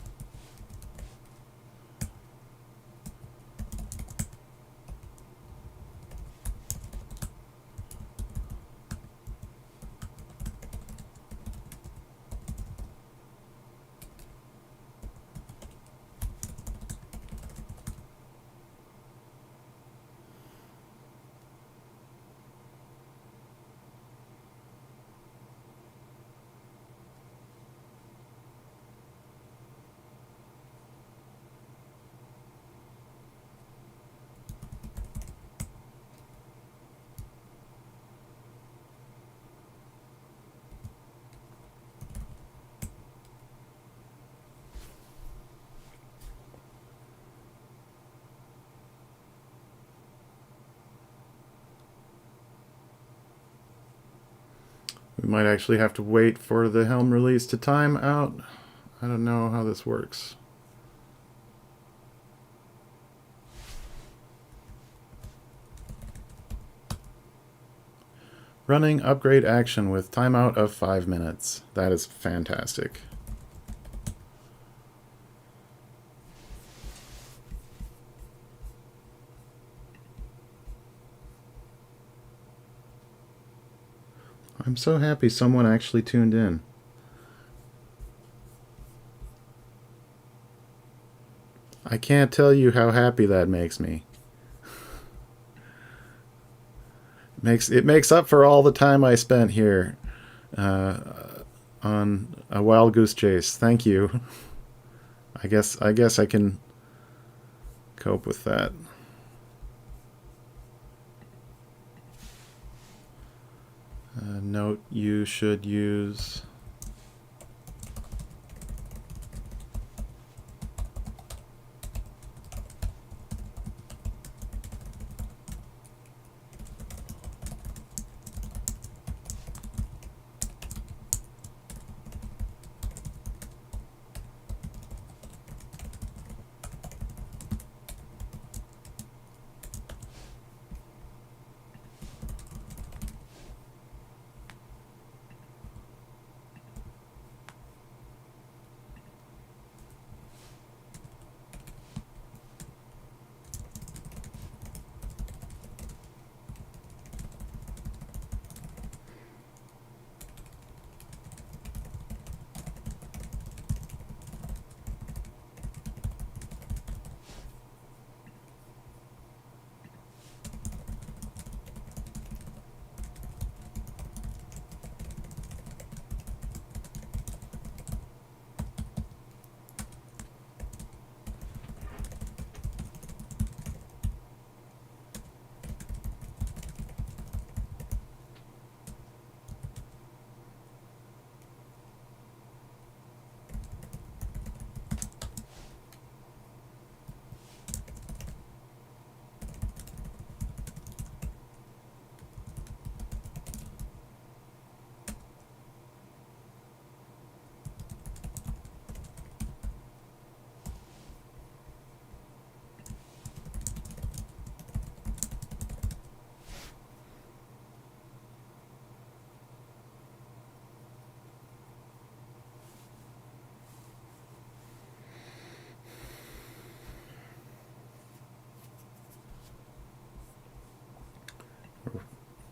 We might actually have to wait for the Helm release to time out. I don't know how this works. Running upgrade action with timeout of 5 minutes. That is fantastic. I'm so happy someone actually tuned in. I can't tell you how happy that makes me. It makes up for all the time I spent here on a wild goose chase. Thank you. I guess I can cope with that. Note you should use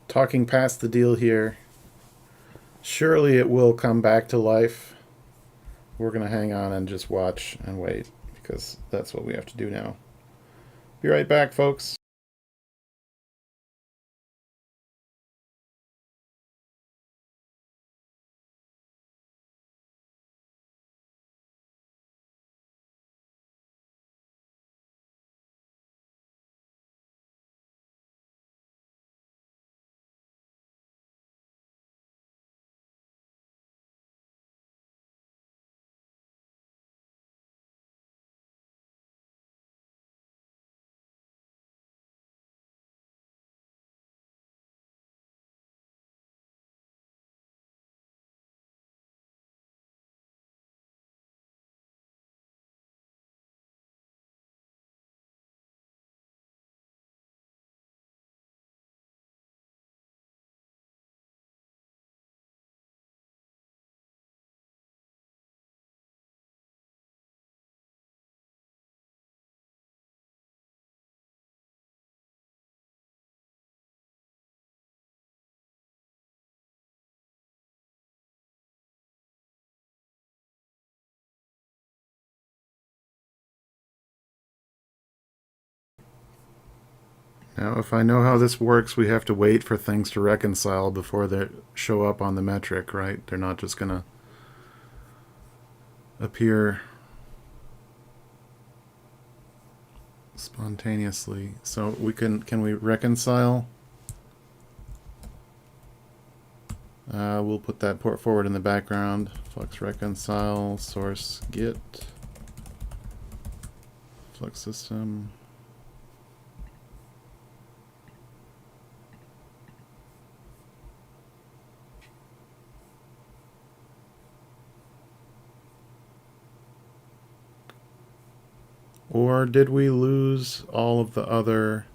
talking past the deal here. Surely it will come back to life. We're going to hang on and just watch and wait, because that's what we have to do now. Be right back, folks. Now, if I know how this works, we have to wait for things to reconcile before they show up on the metric, right? They're not just going to appear spontaneously. So we can we reconcile? We'll put that port forward in the background. Flux reconcile, source git, Flux system. Or did we lose all of the other?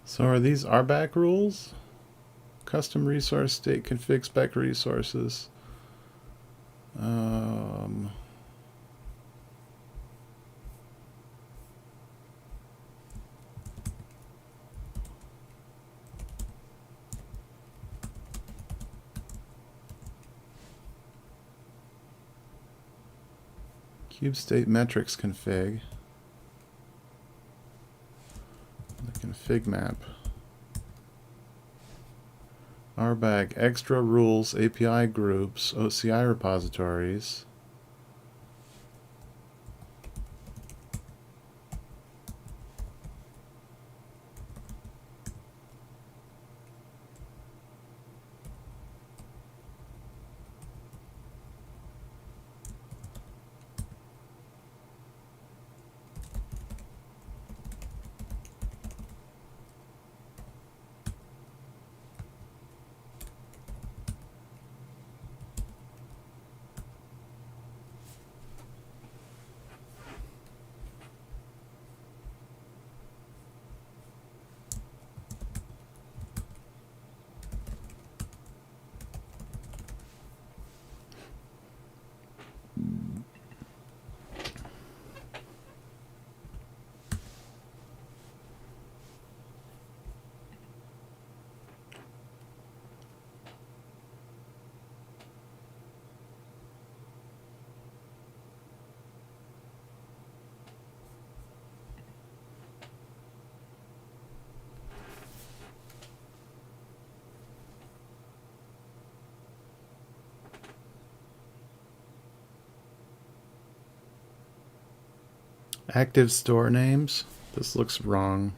So are these RBAC rules? Custom resource state config spec resources. Cube state metrics config. The config map. RBAC extra rules, API groups, OCI repositories. Active store names. This looks wrong.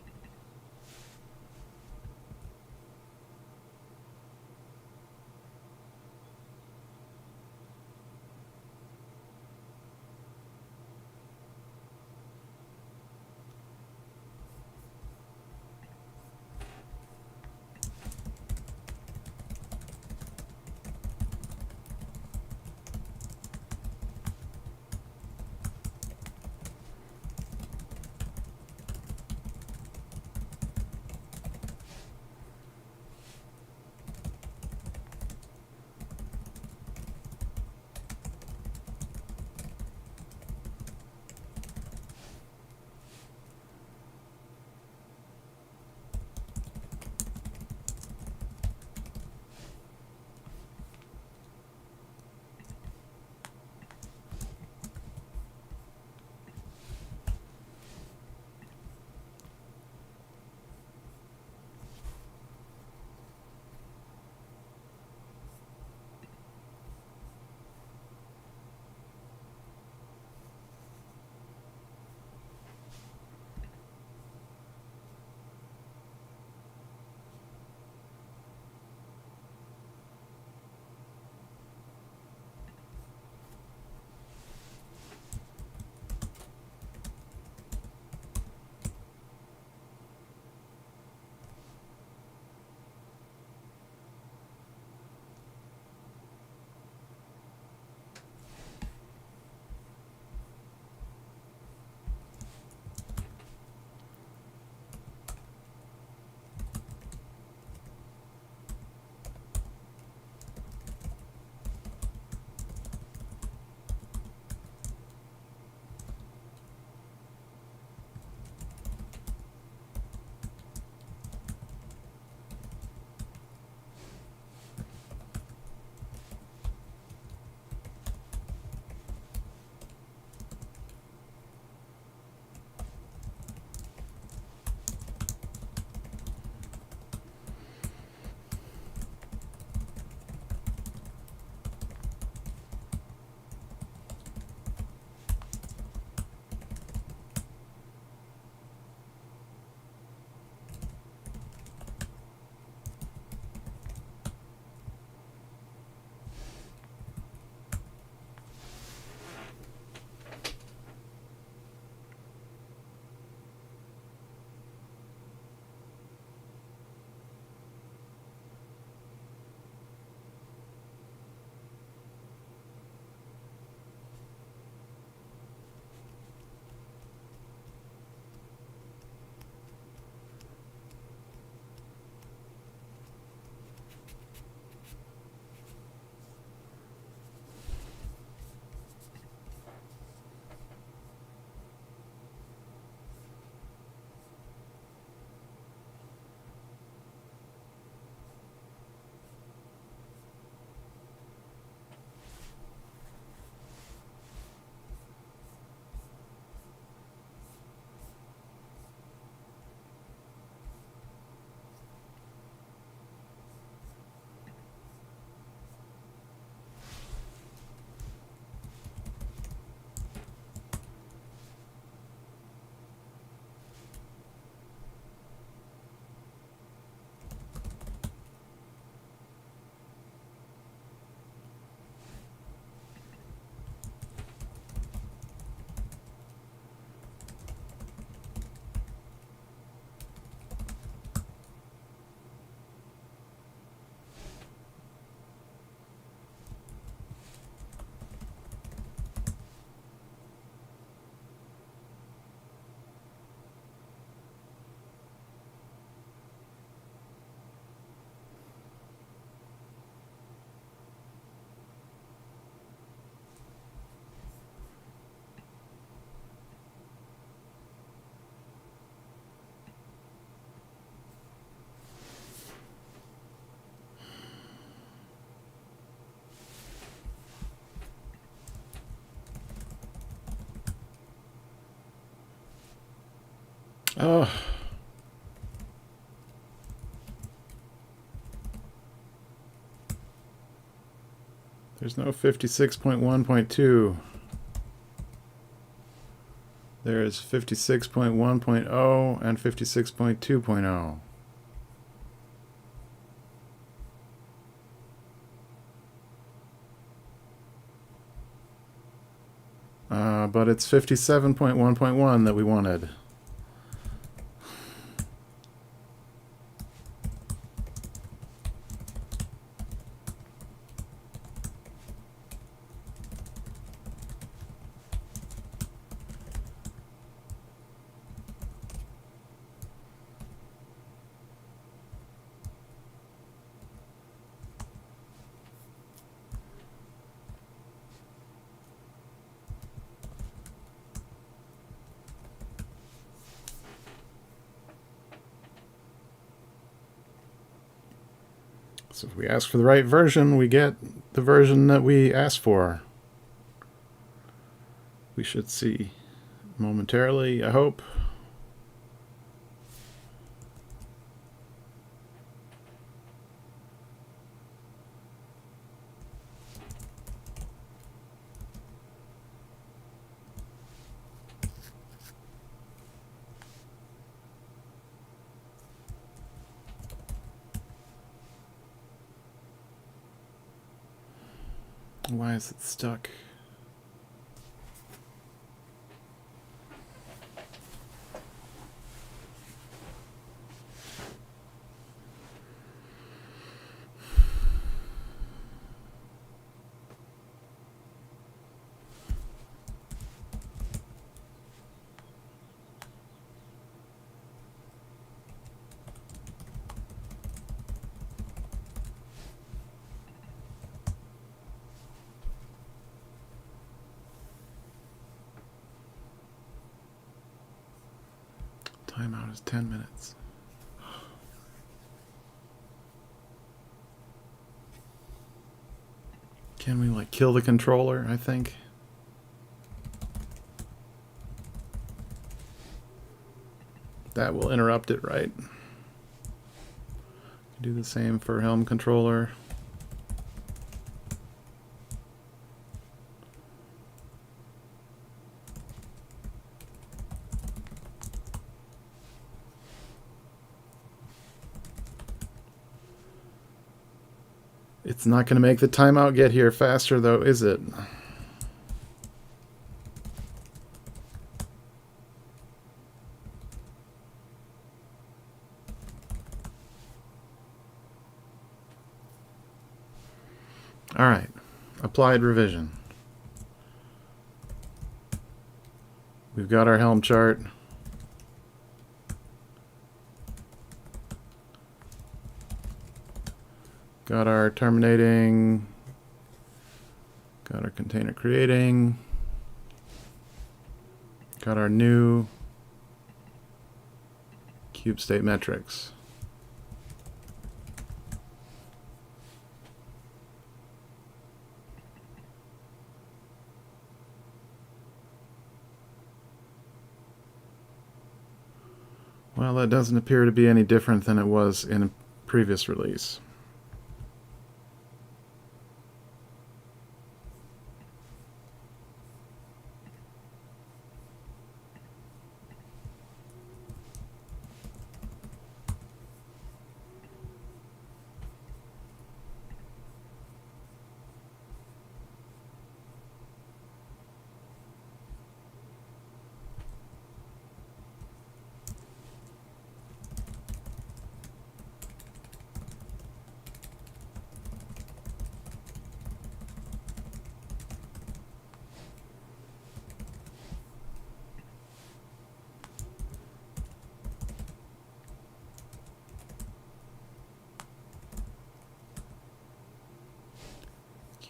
Oh. There's no 56.1.2. There is 56.1.0 and 56.2.0. But it's 57.1.1 that we wanted. So if we ask for the right version, we get the version that we asked for. We should see momentarily, I hope. Why is it stuck? Timeout is 10 minutes. Can we like kill the controller, I think? That will interrupt it, right? Do the same for Helm Controller. It's not going to make the timeout get here faster, though, is it? All right, applied revision. We've got our Helm chart. Got our terminating, got our container creating, got our new cube state metrics. Well, that doesn't appear to be any different than it was in a previous release.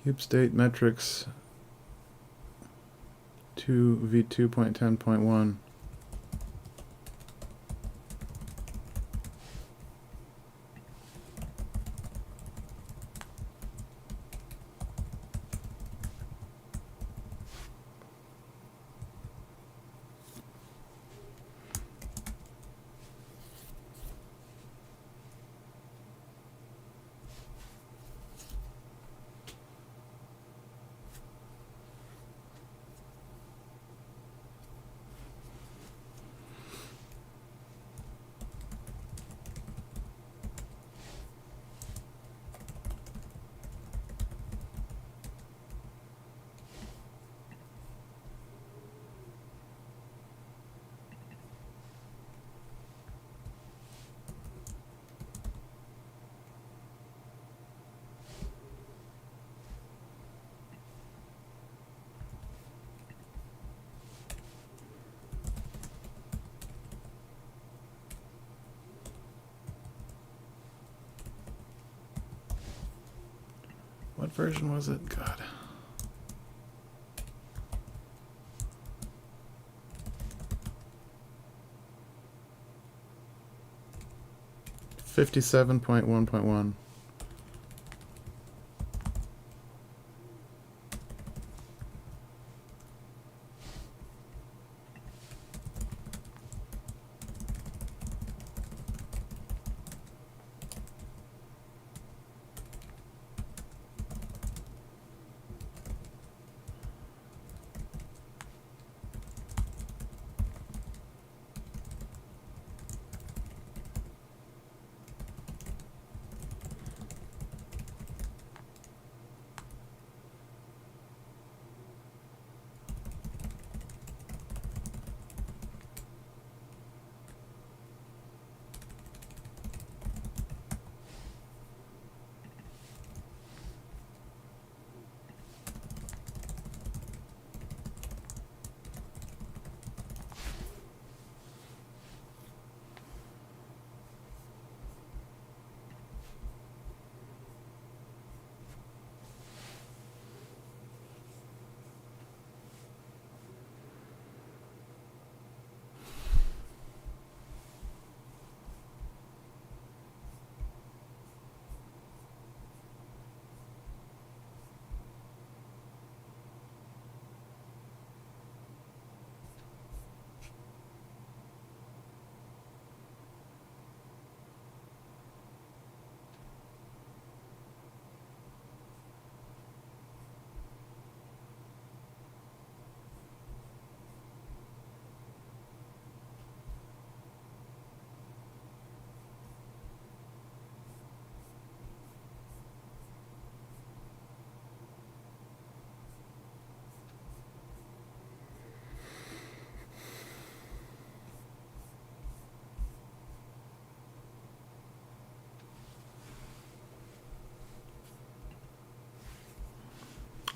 Cube state metrics 2 v2.10.1. version was it? God. .1.1.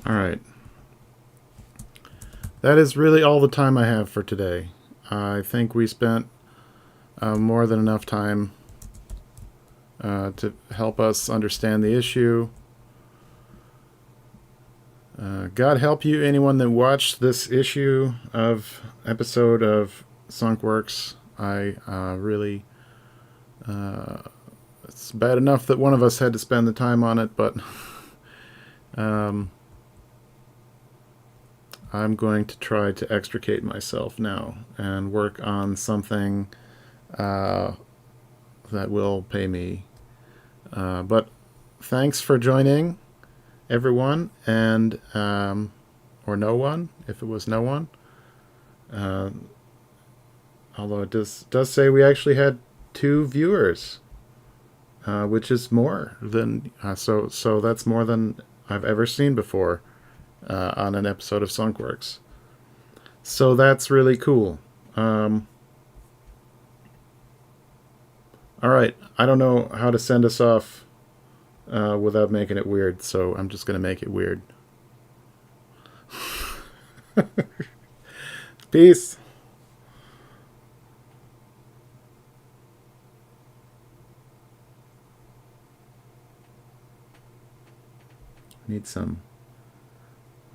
All right. That is really all the time I have for today. I think we spent more than enough time to help us understand the issue. God help you, anyone that watched this issue of episode of Sunkworks. I really... it's bad enough that one of us had to spend the time on it, but... I'm going to try to extricate myself now and work on something that will pay me. But thanks for joining, everyone, and or no one, if it was no one. Although it does say we actually had 2 viewers, which is more than so that's more than I've ever seen before. On an episode of Sunkworks. So that's really cool. Alright, I don't know how to send us off without making it weird, so I'm just going to make it weird. Peace. Need some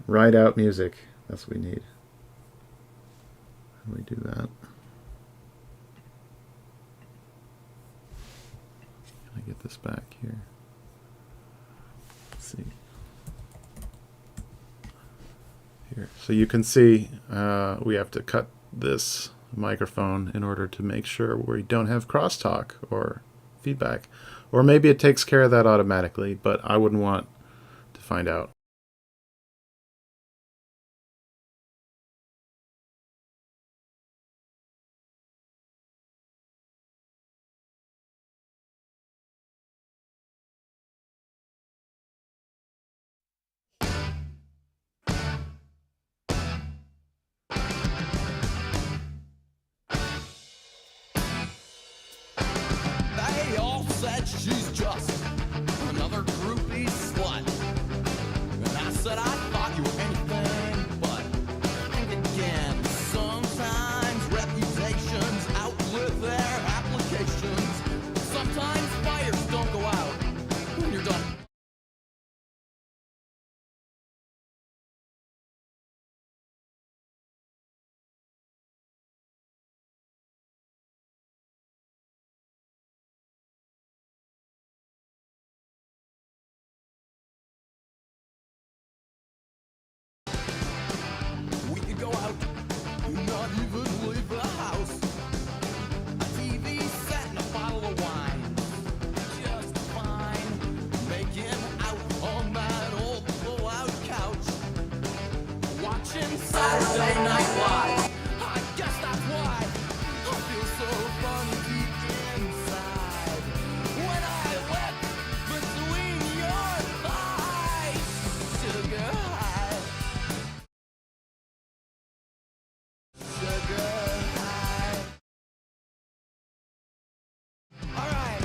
ride out music. That's what we need. How do we do that? Can I get this back here? Let's see. Here. So you can see we have to cut this microphone in order to make sure we don't have crosstalk or feedback. Or maybe it takes care of that automatically, but I wouldn't want to find out. They all said she's just another groupie slut. Saturday Night Live. I guess that's why I feel so funny deep inside when I look between your thighs. Sugar high. Sugar high. All right.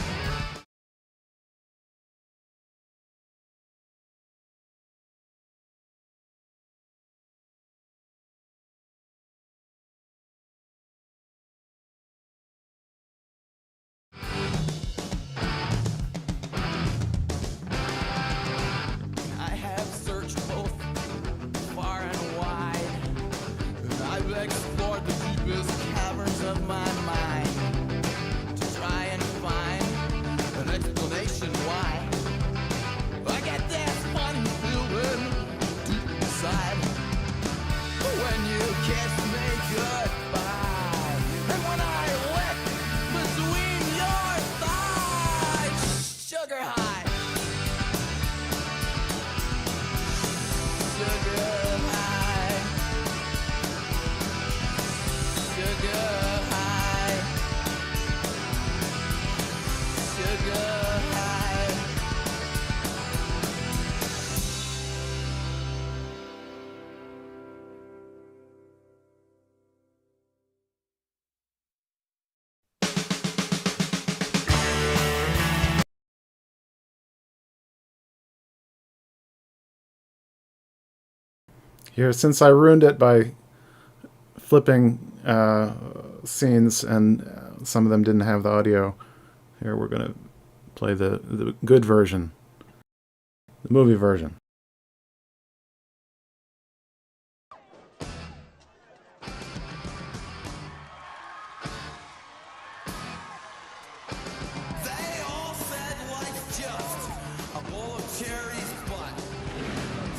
I have searched both far and wide. I've explored the deepest caverns of my mind to try and find an explanation why I get this funny feeling deep inside when you kiss me goodbye, and when I look between your thighs. Sugar high. Sugar high. Sugar high. Sugar high. Here, since I ruined it by flipping scenes and some of them didn't have the audio, here we're going to play the good version, the movie version. They all said life's just a bowl of cherries, but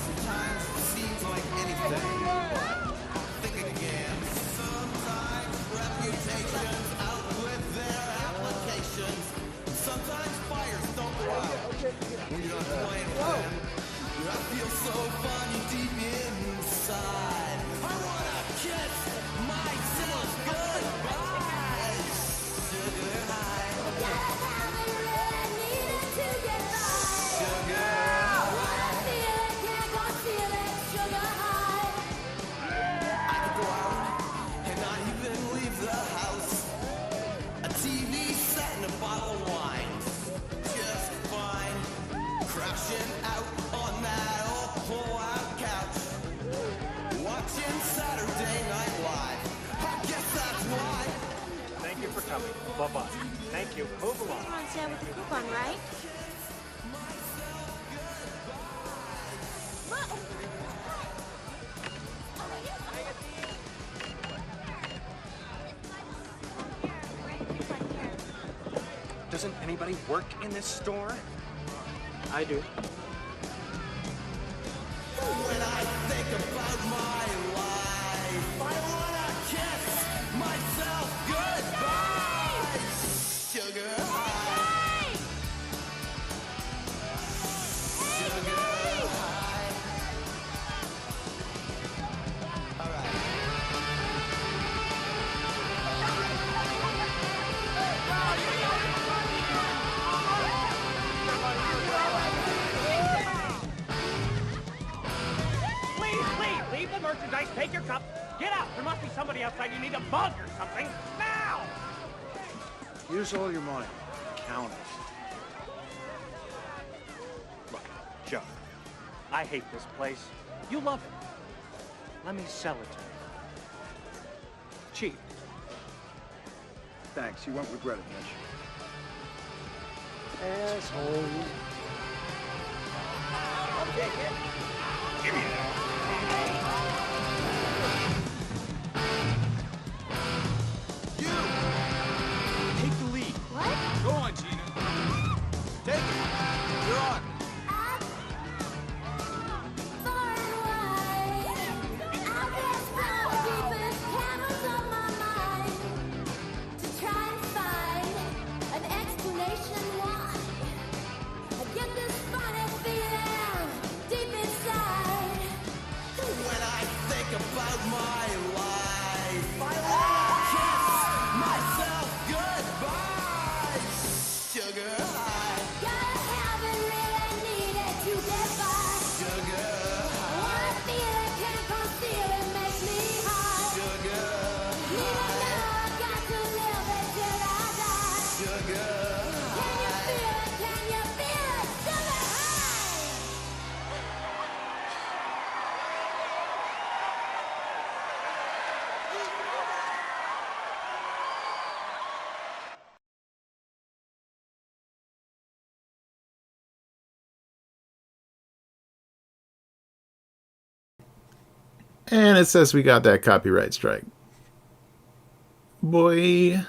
sometimes it seems like anything. Thinking again. Sometimes reputations outlive their applications. Sometimes fires don't go out when you're not playing with them. I feel so funny deep inside. I wanna kiss myself goodbye. Sugar high. Sugar I could go out and not even leave the house. A TV set and a bottle of wine, just fine. Crashing out on that old pull-out couch, watching Saturday Night Live. I guess that's why. Thank you for coming. Bye-bye. Thank you. Move along. Come on, Sam, with the coupon, right? Doesn't anybody work in this store? I do. When I think about my life, I wanna kiss myself goodbye. Sugar high. Sugar high. All right. Please, leave the merchandise. Take your cup. Get out. There must be somebody outside. You need a mug or something. Now! Use all your money. Count it. Look, Joe, I hate this place. You love it. Let me sell it to you. Cheap. Thanks. You won't regret it, Mitch. Asshole. I'll take it. Give me that. You take the lead. What? Go on, Gina. Take it. You're on. Far and wide, I guess from the deepest caverns of my mind to try and find an explanation why I get this funny feeling deep inside And it says we got that copyright strike. Boy.